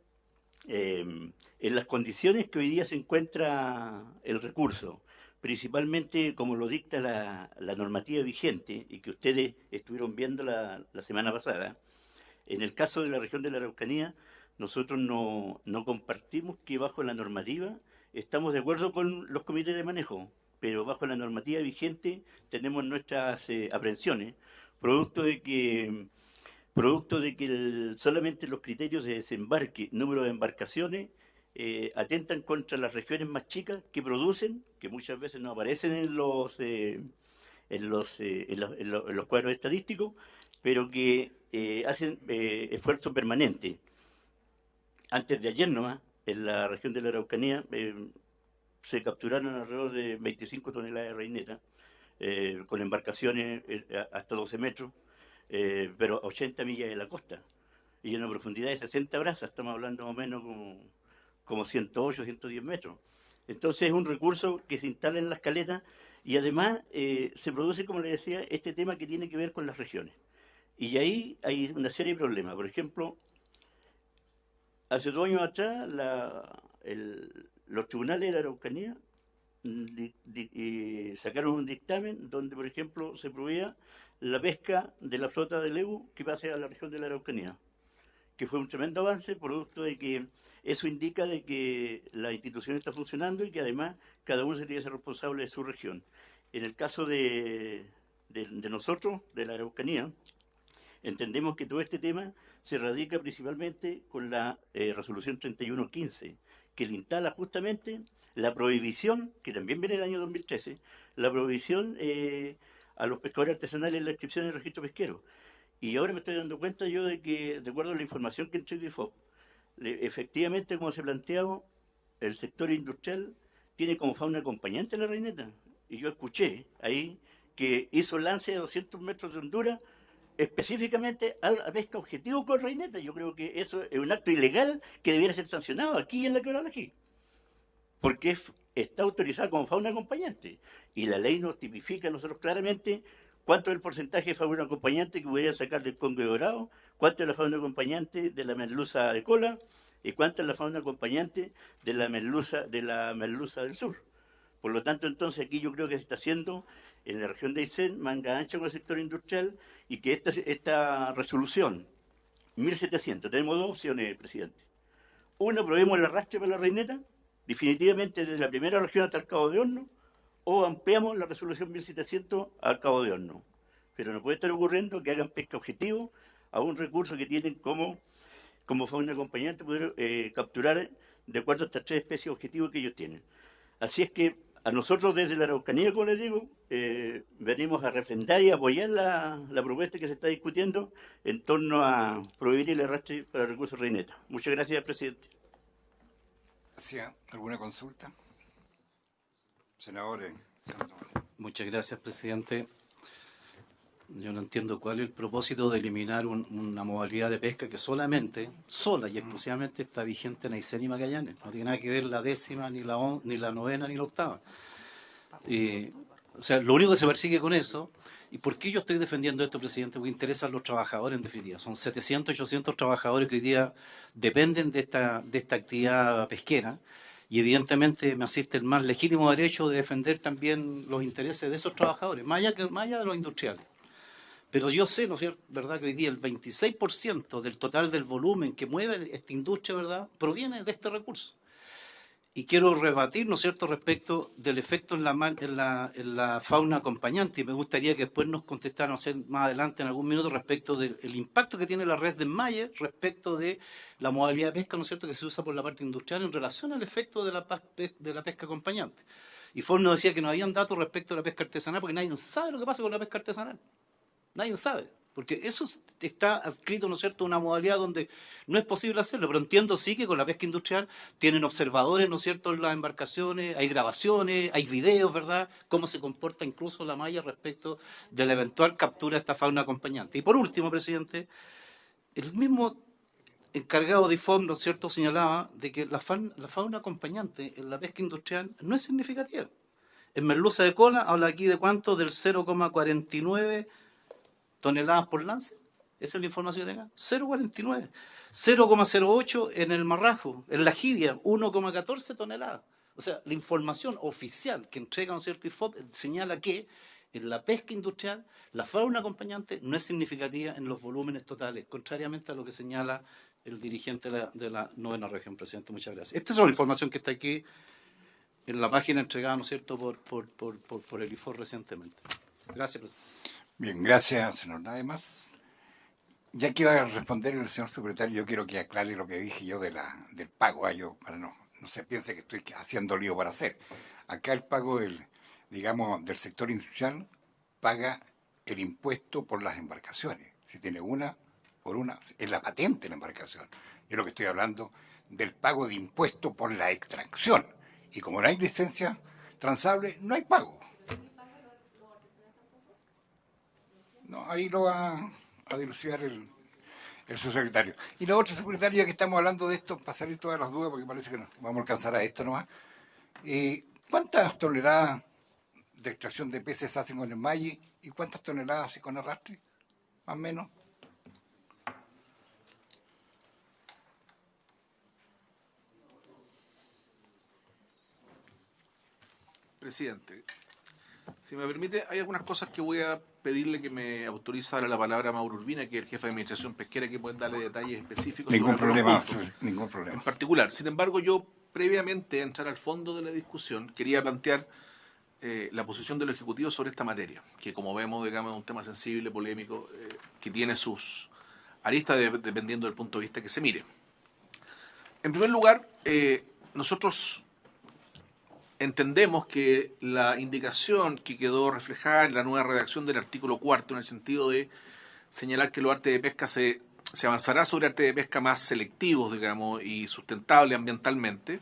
en las condiciones que hoy día se encuentra el recurso, principalmente como lo dicta la normativa vigente y que ustedes estuvieron viendo la semana pasada, en el caso de la región de la Araucanía, nosotros no compartimos que bajo la normativa estamos de acuerdo con los comités de manejo, pero bajo la normativa vigente tenemos nuestras aprehensiones, producto de que solamente los criterios de desembarque, número de embarcaciones, atentan contra las regiones más chicas que producen, que muchas veces no aparecen en los cuadros estadísticos, pero que hacen esfuerzo permanente. Antes de ayer nomás, en la región de la Araucanía, se capturaron alrededor de 25 toneladas de reineta, con embarcaciones hasta 12 metros, pero a 80 millas de la costa, y en una profundidad de 60 brazas, estamos hablando más o menos como 108, 110 metros. Entonces es un recurso que se instala en las caletas y además se produce, como le decía, este tema que tiene que ver con las regiones. Y ahí hay una serie de problemas. Por ejemplo, hace 2 años atrás los tribunales de la Araucanía sacaron un dictamen donde, por ejemplo, se prohibía la pesca de la flota del EBU que pase a la región de la Araucanía, que fue un tremendo avance, producto de que eso indica de que la institución está funcionando y que además cada uno se tiene que ser responsable de su región. En el caso de nosotros, de la Araucanía, entendemos que todo este tema se radica principalmente con la resolución 3115, que le instala justamente la prohibición, que también viene del año 2013, la prohibición a los pescadores artesanales en la inscripción en el registro pesquero. Y ahora me estoy dando cuenta yo de que, de acuerdo a la información que entrega IFOP, efectivamente, como se planteaba, el sector industrial tiene como fauna acompañante la reineta. Y yo escuché ahí que hizo lance de 200 metros de hondura específicamente a la pesca objetivo con reineta. Yo creo que eso es un acto ilegal que debiera ser sancionado aquí en la Quebrada aquí, porque está autorizado como fauna acompañante. Y la ley nos tipifica a nosotros claramente cuánto es el porcentaje de fauna acompañante que pudieran sacar del Congo de Dorado, cuánto es la fauna acompañante de la merluza de cola y cuánto es la fauna acompañante de la merluza del sur. Por lo tanto, entonces aquí yo creo que se está haciendo en la región de Aysén manga ancha con el sector industrial y que esta resolución 1700, tenemos 2 opciones, presidente. Una, probemos el arrastre para la reineta, definitivamente desde la primera región hasta el Cabo de Horno, o ampliamos la resolución 1700 al Cabo de Horno. Pero no puede estar ocurriendo que hagan pesca objetivo a un recurso que tienen como fauna acompañante poder capturar de acuerdo a estas 3 especies objetivos que ellos tienen. Así es que A nosotros desde la Araucanía, como les digo, venimos a refrendar y apoyar la propuesta que se está discutiendo en torno a prohibir el arrastre para recursos reineta. Muchas gracias, presidente. Gracias. ¿Alguna consulta? Senadores. Muchas gracias, presidente. Yo no entiendo cuál es el propósito de eliminar una modalidad de pesca que sola y exclusivamente está vigente en Aysén y Magallanes. No tiene nada que ver la 10ª, ni la 9ª, ni la 8ª. O sea, lo único que se persigue con eso, ¿y por qué yo estoy defendiendo esto, presidente? Porque interesan a los trabajadores, en definitiva. Son 700, 800 trabajadores que hoy día dependen de esta actividad pesquera, y evidentemente me asiste el más legítimo derecho de defender también los intereses de esos trabajadores, más allá de los industriales. Pero yo sé, ¿no es cierto?, ¿verdad?, que hoy día el 26% del total del volumen que mueve esta industria, ¿verdad?, proviene de este recurso. Y quiero rebatir, ¿no es cierto?, respecto del efecto en la fauna acompañante. Y me gustaría que después nos contestaran, no sé, más adelante en algún minuto, respecto del impacto que tiene la red de Mayer respecto de la modalidad de pesca, ¿no es cierto?, que se usa por la parte industrial en relación al efecto de la pesca acompañante. Y Ford nos decía que no habían datos respecto a la pesca artesanal, porque nadie sabe lo que pasa con la pesca artesanal. Nadie sabe, porque eso está adscrito, ¿no es cierto?, a una modalidad donde no es posible hacerlo, pero entiendo sí que con la pesca industrial tienen observadores, ¿no es cierto?, en las embarcaciones, hay grabaciones, hay videos, ¿verdad?, cómo se comporta incluso la malla respecto de la eventual captura de esta fauna acompañante. Y por último, presidente, el mismo encargado de IFOM, ¿no es cierto?, señalaba de que la fauna acompañante en la pesca industrial no es significativa. En merluza de cola habla aquí de cuánto, del 0,49 toneladas por lance. Esa es la información que tenga. 0,49. 0,08 en el marrajo. En la jibia, 1,14 toneladas. O sea, la información oficial que entrega un cierto IFOP señala que en la pesca industrial la fauna acompañante no es significativa en los volúmenes totales, contrariamente a lo que señala el dirigente de la 9ª región, presidente. Muchas gracias. Esta es la información que está aquí en la página entregada, ¿no es cierto?, por el IFOP recientemente. Gracias, presidente. Bien, gracias, señor. Nada más. Ya que va a responder el señor secretario, yo quiero que aclare lo que dije yo del pago. Yo, para no se piense que estoy haciendo lío para hacer. Acá el pago del sector industrial paga el impuesto por las embarcaciones. Si tiene una, es la patente de la embarcación. Yo lo que estoy hablando del pago de impuesto por la extracción. Y como no hay licencia transable, no hay pago. No, ahí lo va a dilucidar el subsecretario. Y lo otro, secretario, ya que estamos hablando de esto, para salir todas las dudas, porque parece que no vamos a alcanzar a esto nomás. ¿Cuántas toneladas de extracción de peces hacen con el Malle y cuántas toneladas hacen con arrastre? Más o menos. Presidente, si me permite, hay algunas cosas que voy a pedirle que me autorice a darle la palabra a Mauro Urbina, que es el jefe de administración pesquera, que pueden darle detalles específicos. Ningún problema. En particular. Sin embargo, yo, previamente a entrar al fondo de la discusión, quería plantear la posición del Ejecutivo sobre esta materia, que como vemos, digamos, es un tema sensible, polémico, que tiene sus aristas dependiendo del punto de vista que se mire. En primer lugar, nosotros entendemos que la indicación que quedó reflejada en la nueva redacción del artículo 4, en el sentido de señalar que los artes de pesca se avanzará sobre artes de pesca más selectivos, digamos, y sustentables ambientalmente,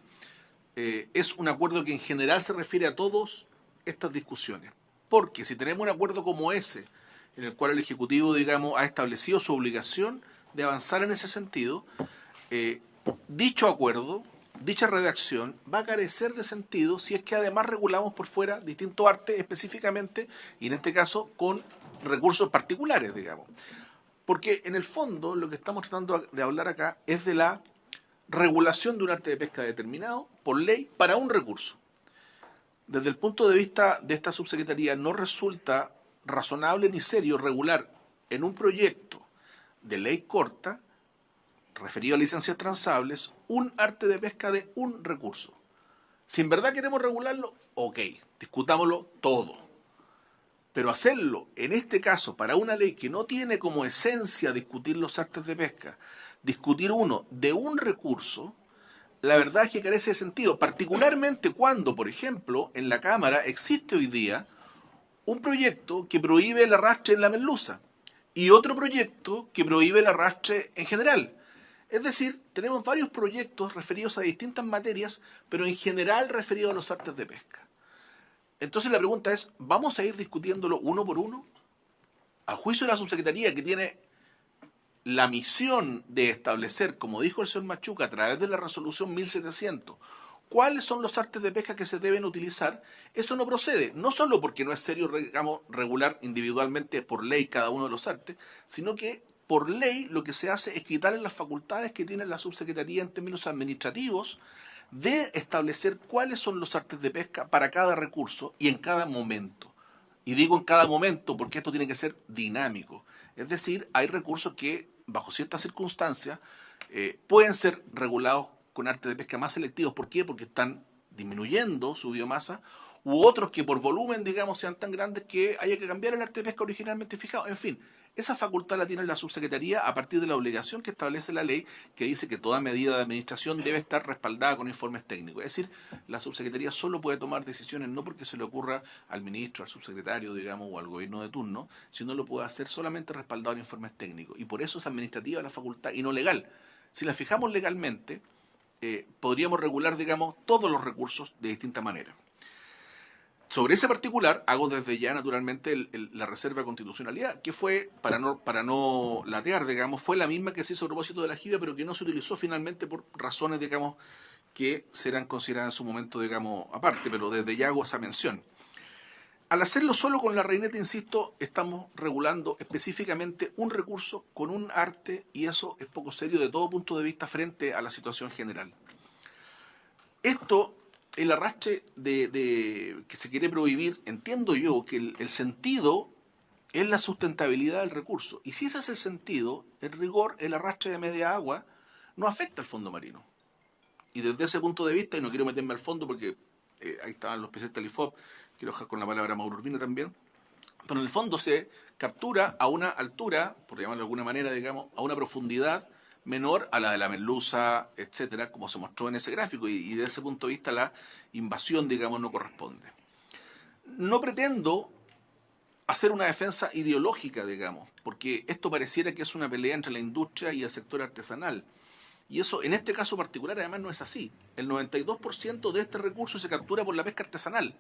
es un acuerdo que en general se refiere a todas estas discusiones. Porque si tenemos un acuerdo como ese, en el cual el Ejecutivo, digamos, ha establecido su obligación de avanzar en ese sentido, dicho acuerdo, dicha redacción va a carecer de sentido si es que además regulamos por fuera distintos artes específicamente, y en este caso con recursos particulares, digamos. Porque en el fondo lo que estamos tratando de hablar acá es de la regulación de un arte de pesca determinado por ley para un recurso. Desde el punto de vista de esta subsecretaría no resulta razonable ni serio regular en un proyecto de ley corta referido a licencias transables, un arte de pesca de un recurso. Si en verdad queremos regularlo, ok, discutámoslo todo. Pero hacerlo, en este caso, para una ley que no tiene como esencia discutir los artes de pesca, discutir uno de un recurso, la verdad es que carece de sentido, particularmente cuando, por ejemplo, en la Cámara existe hoy día un proyecto que prohíbe el arrastre en la merluza y otro proyecto que prohíbe el arrastre en general. Es decir, tenemos varios proyectos referidos a distintas materias, pero en general referidos a los artes de pesca. Entonces la pregunta es, ¿vamos a ir discutiéndolo uno por uno? A juicio de la subsecretaría, que tiene la misión de establecer, como dijo el señor Machuca, a través de la resolución 1700, cuáles son los artes de pesca que se deben utilizar, eso no procede. No solo porque no es serio, digamos, regular individualmente por ley cada uno de los artes, sino que por ley lo que se hace es quitarle las facultades que tiene la subsecretaría en términos administrativos de establecer cuáles son los artes de pesca para cada recurso y en cada momento. Y digo en cada momento porque esto tiene que ser dinámico. Es decir, hay recursos que, bajo ciertas circunstancias, pueden ser regulados con artes de pesca más selectivos. ¿Por qué? Porque están disminuyendo su biomasa, u otros que por volumen, digamos, sean tan grandes que haya que cambiar el arte de pesca originalmente fijado. En fin, esa facultad la tiene la subsecretaría a partir de la obligación que establece la ley, que dice que toda medida de administración debe estar respaldada con informes técnicos. Es decir, la subsecretaría solo puede tomar decisiones no porque se le ocurra al ministro, al subsecretario, digamos, o al gobierno de turno, sino lo puede hacer solamente respaldado en informes técnicos. Y por eso es administrativa la facultad y no legal. Si la fijamos legalmente, podríamos regular, digamos, todos los recursos de distinta manera. Sobre ese particular, hago desde ya, naturalmente, la reserva de constitucionalidad, que fue, para no latear, digamos, fue la misma que se hizo a propósito de la JIVA, pero que no se utilizó finalmente por razones, digamos, que serán consideradas en su momento, digamos, aparte, pero desde ya hago esa mención. Al hacerlo solo con la reineta, insisto, estamos regulando específicamente un recurso con un arte, y eso es poco serio de todo punto de vista frente a la situación general. Esto, el arrastre que se quiere prohibir, entiendo yo que el sentido es la sustentabilidad del recurso. Y si ese es el sentido, en rigor, el arrastre de media agua no afecta al fondo marino. Y desde ese punto de vista, y no quiero meterme al fondo porque ahí estaban los especialistas del IFOP, quiero dejar con la palabra a Mauro Urbina también, pero en el fondo se captura a una altura, por llamarlo de alguna manera, digamos, a una profundidad menor a la de la merluza, etcétera, como se mostró en ese gráfico, y desde ese punto de vista la invasión, digamos, no corresponde. No pretendo hacer una defensa ideológica, digamos, porque esto pareciera que es una pelea entre la industria y el sector artesanal. Y eso, en este caso particular, además no es así. El 92% de este recurso se captura por la pesca artesanal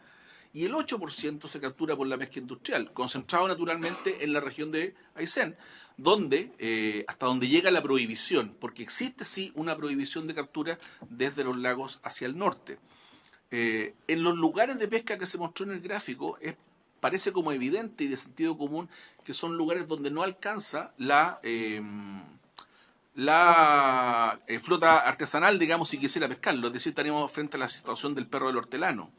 y el 8% se captura por la pesca industrial, concentrado naturalmente en la región de Aysén, donde, hasta donde llega la prohibición, porque existe sí una prohibición de captura desde los lagos hacia el norte. En los lugares de pesca que se mostró en el gráfico, parece como evidente y de sentido común que son lugares donde no alcanza la flota artesanal, digamos, si quisiera pescarlo. Es decir, estaríamos frente a la situación del perro del hortelano.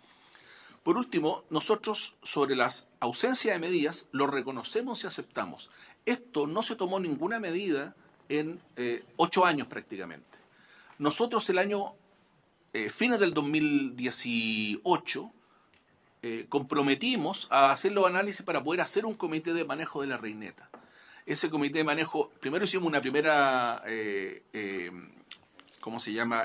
Por último, nosotros sobre las ausencias de medidas lo reconocemos y aceptamos. Esto no se tomó ninguna medida en 8 años prácticamente. Nosotros el año, fines del 2018, comprometimos a hacer los análisis para poder hacer un comité de manejo de la reineta. Ese comité de manejo, primero hicimos una primera, ¿cómo se llama?,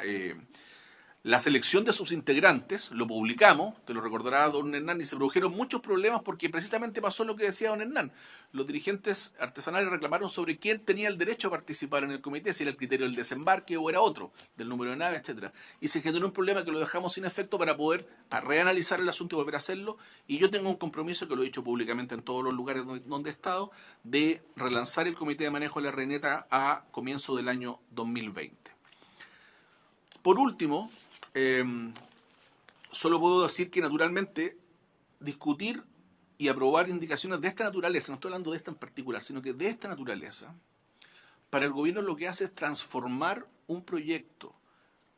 la selección de sus integrantes, lo publicamos, te lo recordará don Hernán, y se produjeron muchos problemas porque precisamente pasó lo que decía don Hernán. Los dirigentes artesanales reclamaron sobre quién tenía el derecho a participar en el comité, si era el criterio del desembarque o era otro, del número de naves, etcétera. Y se generó un problema que lo dejamos sin efecto para poder reanalizar el asunto y volver a hacerlo. Y yo tengo un compromiso, que lo he dicho públicamente en todos los lugares donde he estado, de relanzar el comité de manejo de la reineta a comienzo del año 2020. Por último, solo puedo decir que naturalmente discutir y aprobar indicaciones de esta naturaleza, no estoy hablando de esta en particular, sino que de esta naturaleza, para el gobierno lo que hace es transformar un proyecto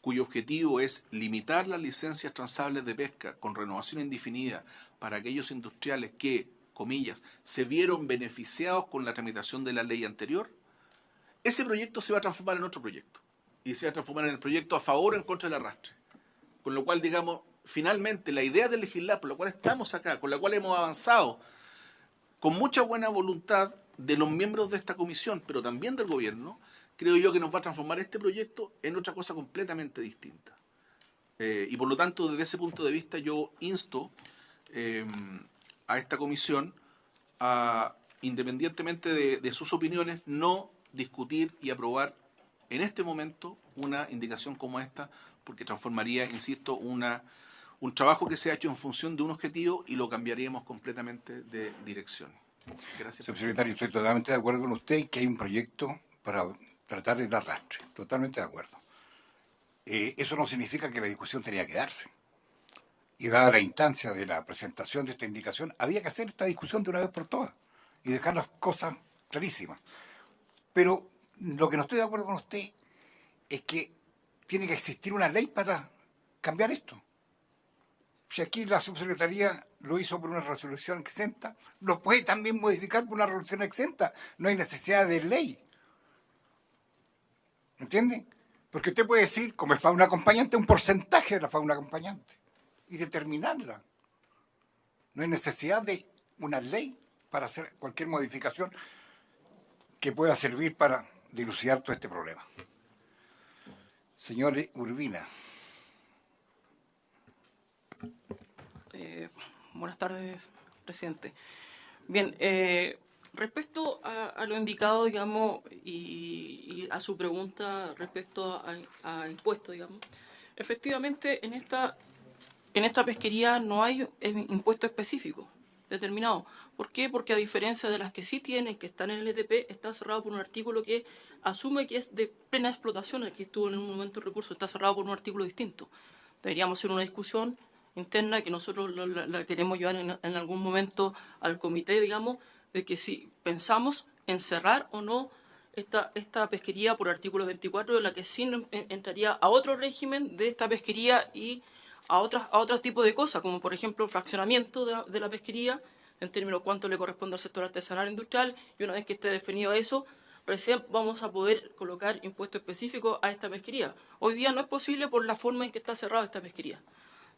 cuyo objetivo es limitar las licencias transables de pesca con renovación indefinida para aquellos industriales que, comillas, se vieron beneficiados con la tramitación de la ley anterior. Ese proyecto se va a transformar en otro proyecto y se va a transformar en el proyecto a favor o en contra del arrastre. Con lo cual, digamos, finalmente la idea de legislar, por la cual estamos acá, con la cual hemos avanzado, con mucha buena voluntad de los miembros de esta comisión, pero también del gobierno, creo yo que nos va a transformar este proyecto en otra cosa completamente distinta. Y por lo tanto, desde ese punto de vista, yo insto a esta comisión a, independientemente de sus opiniones, no discutir y aprobar en este momento una indicación como esta, porque transformaría, insisto, un trabajo que se ha hecho en función de un objetivo y lo cambiaríamos completamente de dirección. Gracias. Subsecretario, estoy totalmente de acuerdo con usted que hay un proyecto para tratar el arrastre. Totalmente de acuerdo. Eso no significa que la discusión tenía que darse. Y dada la instancia de la presentación de esta indicación, había que hacer esta discusión de una vez por todas y dejar las cosas clarísimas. Pero lo que no estoy de acuerdo con usted es que tiene que existir una ley para cambiar esto. Si aquí la subsecretaría lo hizo por una resolución exenta, lo puede también modificar por una resolución exenta. No hay necesidad de ley. ¿Entiende? Porque usted puede decir, como es fauna acompañante, un porcentaje de la fauna acompañante y determinarla. No hay necesidad de una ley para hacer cualquier modificación que pueda servir para dilucidar todo este problema. Señor Urbina. Buenas tardes, presidente. Bien, respecto a lo indicado, digamos, y a su pregunta respecto a impuestos, digamos, efectivamente en esta pesquería no hay impuesto específico determinado. ¿Por qué? Porque a diferencia de las que sí tienen, que están en el ETP, está cerrado por un artículo que asume que es de plena explotación, el que estuvo en un momento de recurso, está cerrado por un artículo distinto. Deberíamos hacer una discusión interna que nosotros la queremos llevar en algún momento al comité, digamos, de que si pensamos en cerrar o no esta pesquería por artículo 24, de la que sí entraría a otro régimen de esta pesquería y a otros tipos de cosas, como por ejemplo fraccionamiento de la pesquería, en términos cuánto le corresponde al sector artesanal e industrial, y una vez que esté definido eso, recién vamos a poder colocar impuestos específicos a esta pesquería. Hoy día no es posible por la forma en que está cerrada esta pesquería.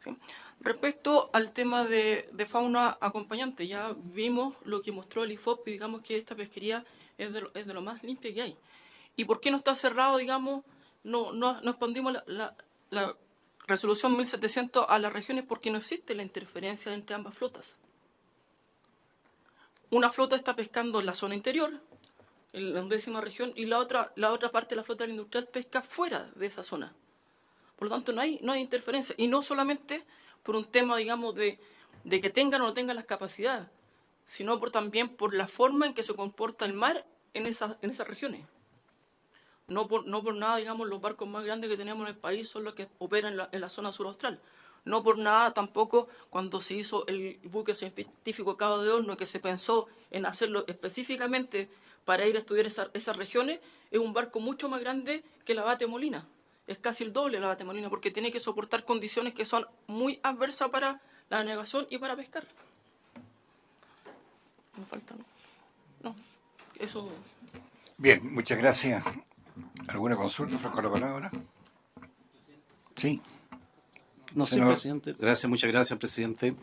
¿Sí? Respecto al tema de fauna acompañante, ya vimos lo que mostró el IFOP, y digamos que esta pesquería es de lo más limpia que hay. ¿Y por qué no está cerrado, digamos? No expandimos la resolución 1700 a las regiones porque no existe la interferencia entre ambas flotas. Una flota está pescando en la zona interior, en la 11ª región, y la otra parte de la flota industrial pesca fuera de esa zona. Por lo tanto, no hay interferencia. Y no solamente por un tema, digamos, de que tengan o no tengan las capacidades, sino también por la forma en que se comporta el mar en esas regiones. No por nada, digamos, los barcos más grandes que tenemos en el país son los que operan en la zona sur austral. No por nada tampoco cuando se hizo el buque científico Cabo de Horno, que se pensó en hacerlo específicamente para ir a estudiar esas regiones, es un barco mucho más grande que la Bate Molina. Es casi el doble la Bate Molina, porque tiene que soportar condiciones que son muy adversas para la navegación y para pescar. ¿Me falta? No, eso. Bien, muchas gracias. ¿Alguna consulta? ¿Con la palabra? Sí. No sé, presidente. Gracias, muchas gracias, presidente.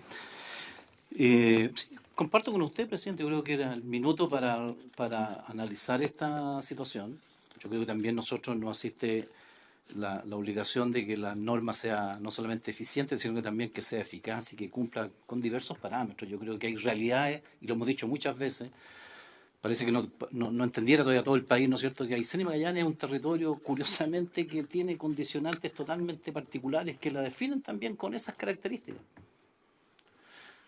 Sí, comparto con usted, presidente, yo creo que era el minuto para analizar esta situación. Yo creo que también nosotros nos asiste la obligación de que la norma sea no solamente eficiente, sino que también que sea eficaz y que cumpla con diversos parámetros. Yo creo que hay realidades, y lo hemos dicho muchas veces, parece que no entendiera todavía todo el país, ¿no es cierto?, que Aysén y Magallanes es un territorio, curiosamente, que tiene condicionantes totalmente particulares que la definen también con esas características.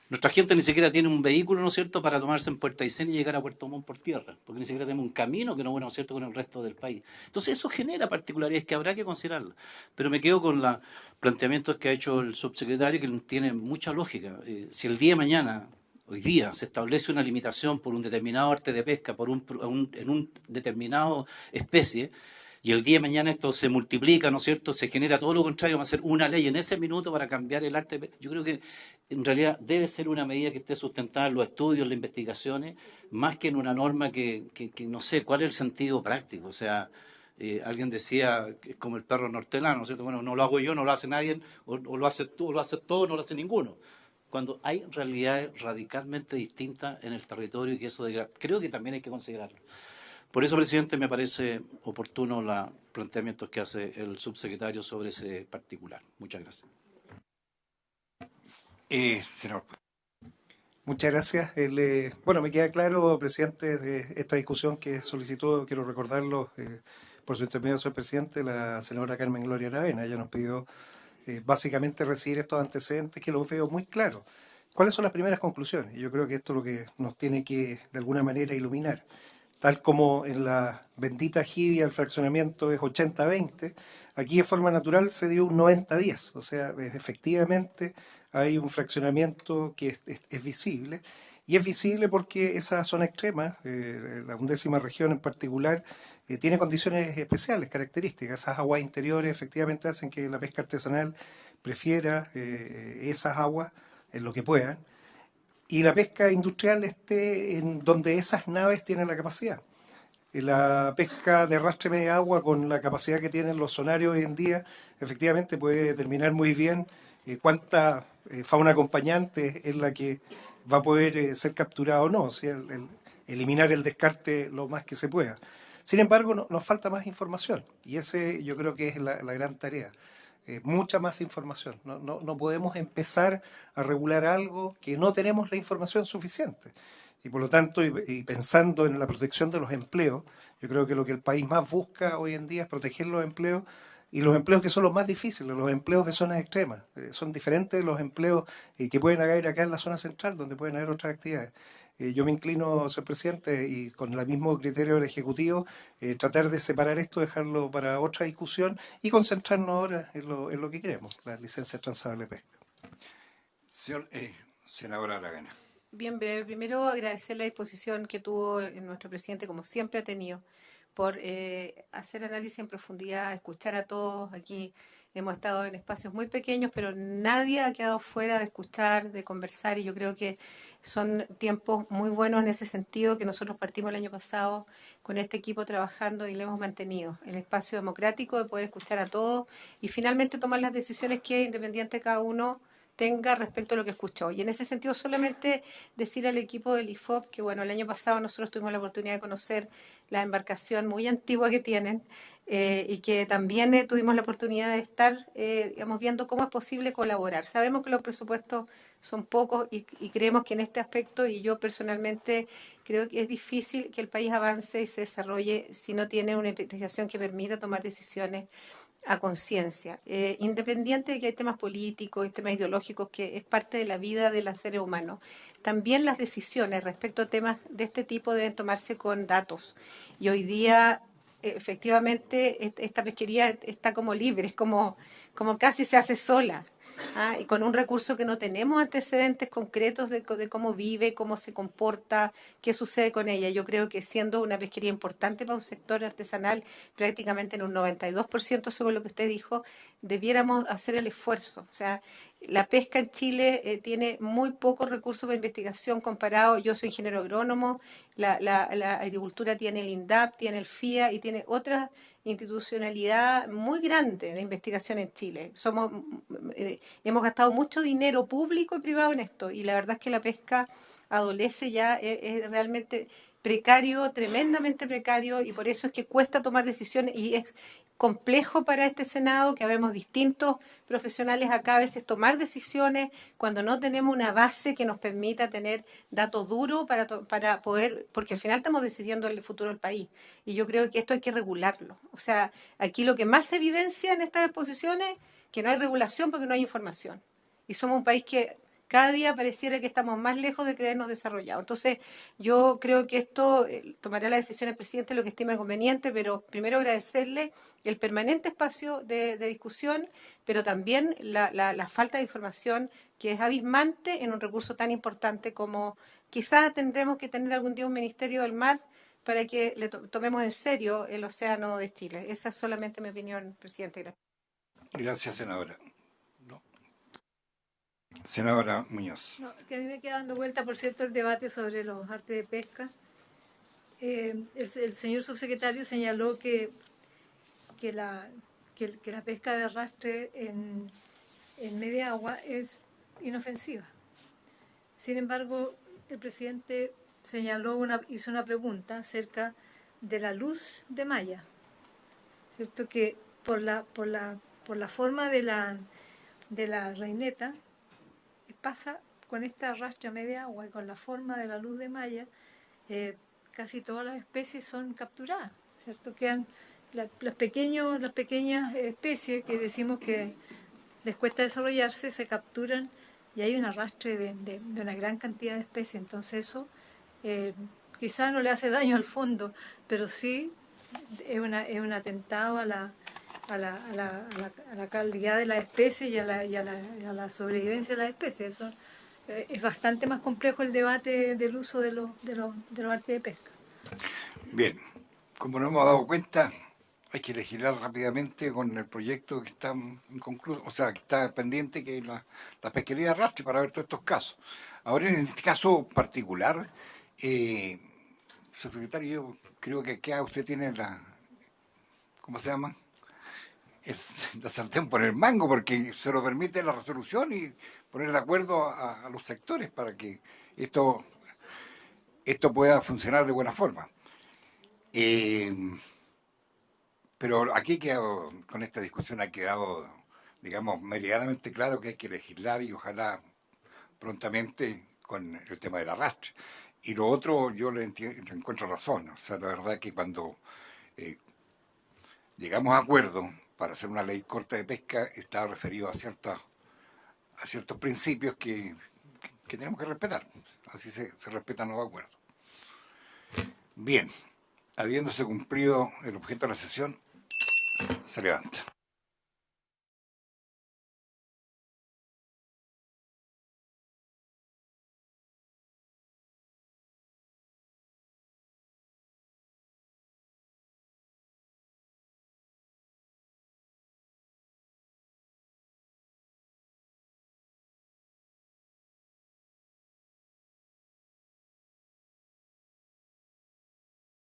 Nuestra gente ni siquiera tiene un vehículo, ¿no es cierto?, para tomarse en Puerto Aysén y llegar a Puerto Montt por tierra, porque ni siquiera tenemos un camino que no es, ¿no es cierto?, con el resto del país. Entonces eso genera particularidades que habrá que considerarlas. Pero me quedo con los planteamientos que ha hecho el subsecretario, que tiene mucha lógica. Si el día de mañana, hoy día, se establece una limitación por un determinado arte de pesca, en un determinado especie, y el día de mañana esto se multiplica, ¿no es cierto?, se genera todo lo contrario, va a ser una ley en ese minuto para cambiar el arte de pesca. Yo creo que en realidad debe ser una medida que esté sustentada en los estudios, las investigaciones, más que en una norma que no sé, ¿cuál es el sentido práctico? O sea, alguien decía que es como el perro nortelano, ¿no es cierto? Bueno, no lo hago yo, no lo hace nadie, o lo hace tú, o lo hace todo, no lo hace ninguno. Cuando hay realidades radicalmente distintas en el territorio, y que eso creo que también hay que considerarlo. Por eso, presidente, me parece oportuno los planteamientos que hace el subsecretario sobre ese particular. Muchas gracias. Senador. Muchas gracias. Bueno, me queda claro, presidente, de esta discusión que solicitó, quiero recordarlo, por su intermedio, señor presidente, la senadora Carmen Gloria Aravena. Ella nos pidió básicamente recibir estos antecedentes que los veo muy claros. ¿Cuáles son las primeras conclusiones? Y yo creo que esto es lo que nos tiene que, de alguna manera, iluminar. Tal como en la bendita jibia el fraccionamiento es 80-20, aquí de forma natural se dio un 90-10. O sea, efectivamente hay un fraccionamiento que es visible, y es visible porque esa zona extrema, la 11ª región en particular, tiene condiciones especiales, características. Esas aguas interiores efectivamente hacen que la pesca artesanal prefiera esas aguas en lo que puedan, y la pesca industrial esté en donde esas naves tienen la capacidad. La pesca de arrastre media agua, con la capacidad que tienen los sonarios hoy en día, efectivamente puede determinar muy bien cuánta fauna acompañante es la que va a poder ser capturada o no, o sea, eliminar el descarte lo más que se pueda. Sin embargo, nos falta más información, y ese yo creo que es la gran tarea. Mucha más información. No podemos empezar a regular algo que no tenemos la información suficiente. Y por lo tanto, y pensando en la protección de los empleos, yo creo que lo que el país más busca hoy en día es proteger los empleos, y los empleos que son los más difíciles, los empleos de zonas extremas. Son diferentes de los empleos que pueden haber acá en la zona central, donde pueden haber otras actividades. Yo me inclino, señor presidente, y con el mismo criterio del Ejecutivo, tratar de separar esto, dejarlo para otra discusión y concentrarnos ahora en lo que queremos, la licencia transable de pesca. Senadora Aravena. Bien breve. Primero, agradecer la disposición que tuvo nuestro presidente, como siempre ha tenido, por hacer análisis en profundidad, escuchar a todos. Aquí hemos estado en espacios muy pequeños, pero nadie ha quedado fuera de escuchar, de conversar, y yo creo que son tiempos muy buenos en ese sentido, que nosotros partimos el año pasado con este equipo trabajando y le hemos mantenido el espacio democrático de poder escuchar a todos y finalmente tomar las decisiones que, independiente cada uno, tenga respecto a lo que escuchó. Y en ese sentido, solamente decir al equipo del IFOP que, bueno, el año pasado nosotros tuvimos la oportunidad de conocer la embarcación muy antigua que tienen, y que también tuvimos la oportunidad de estar, digamos, viendo cómo es posible colaborar. Sabemos que los presupuestos son pocos y creemos que en este aspecto, y yo personalmente creo que es difícil que el país avance y se desarrolle si no tiene una investigación que permita tomar decisiones a conciencia, independiente de que hay temas políticos y temas ideológicos, que es parte de la vida de los seres humanos. También las decisiones respecto a temas de este tipo deben tomarse con datos. Y hoy día, efectivamente, esta pesquería está como libre, es como casi se hace sola. Y con un recurso que no tenemos antecedentes concretos de cómo vive, cómo se comporta, qué sucede con ella. Yo creo que siendo una pesquería importante para un sector artesanal, prácticamente en un 92%, según lo que usted dijo, debiéramos hacer el esfuerzo. O sea, la pesca en Chile tiene muy pocos recursos de investigación comparado. Yo soy ingeniero agrónomo, la agricultura tiene el INDAP, tiene el FIA y tiene otras institucionalidad muy grande de investigación en Chile. Hemos gastado mucho dinero público y privado en esto, y la verdad es que la pesca adolece ya, es realmente precario, tremendamente precario, y por eso es que cuesta tomar decisiones, y es complejo para este Senado, que habemos distintos profesionales acá, a veces tomar decisiones cuando no tenemos una base que nos permita tener datos duros para poder, porque al final estamos decidiendo el futuro del país, y yo creo que esto hay que regularlo. O sea, aquí lo que más se evidencia en estas exposiciones, que no hay regulación porque no hay información, y somos un país que cada día pareciera que estamos más lejos de creernos desarrollados. Entonces, yo creo que esto tomará la decisión el presidente, lo que estime conveniente, pero primero agradecerle el permanente espacio de discusión, pero también la falta de información, que es abismante en un recurso tan importante como quizás tendremos que tener algún día un Ministerio del Mar para que le tomemos en serio el océano de Chile. Esa es solamente mi opinión, presidente. Gracias. Gracias, senadora. Senadora Muñoz. No, que a mí me queda dando vuelta, por cierto, el debate sobre los artes de pesca. El señor subsecretario señaló que la pesca de arrastre en media agua es inofensiva. Sin embargo, el presidente hizo una pregunta acerca de la luz de malla, ¿cierto? Que por la forma de la reineta pasa con esta rastra media agua y con la forma de la luz de malla, casi todas las especies son capturadas, ¿cierto? Quedan las pequeñas especies que decimos que les cuesta desarrollarse, se capturan y hay un arrastre de una gran cantidad de especies. Entonces eso quizás no le hace daño al fondo, pero sí es un atentado a la calidad de las especies y a la sobrevivencia de las especies. Eso es bastante más complejo el debate del uso de los artes de pesca. Bien, como nos hemos dado cuenta, hay que legislar rápidamente con el proyecto que está inconcluso, o sea, que está pendiente, que es la pesquería de arrastre, para ver todos estos casos. Ahora, en este caso particular, subsecretario, yo creo que acá usted tiene ¿cómo se llama? La sartén por el mango, porque se lo permite la resolución y poner de acuerdo a los sectores para que esto pueda funcionar de buena forma. Pero aquí con esta discusión ha quedado, digamos, meridianamente claro que hay que legislar y ojalá prontamente con el tema del arrastre. Y lo otro, yo le encuentro razón. O sea, la verdad que cuando llegamos a acuerdo para hacer una ley corta de pesca, está referido a ciertos principios que tenemos que respetar. Así se respetan los acuerdos. Bien, habiéndose cumplido el objeto de la sesión, se levanta.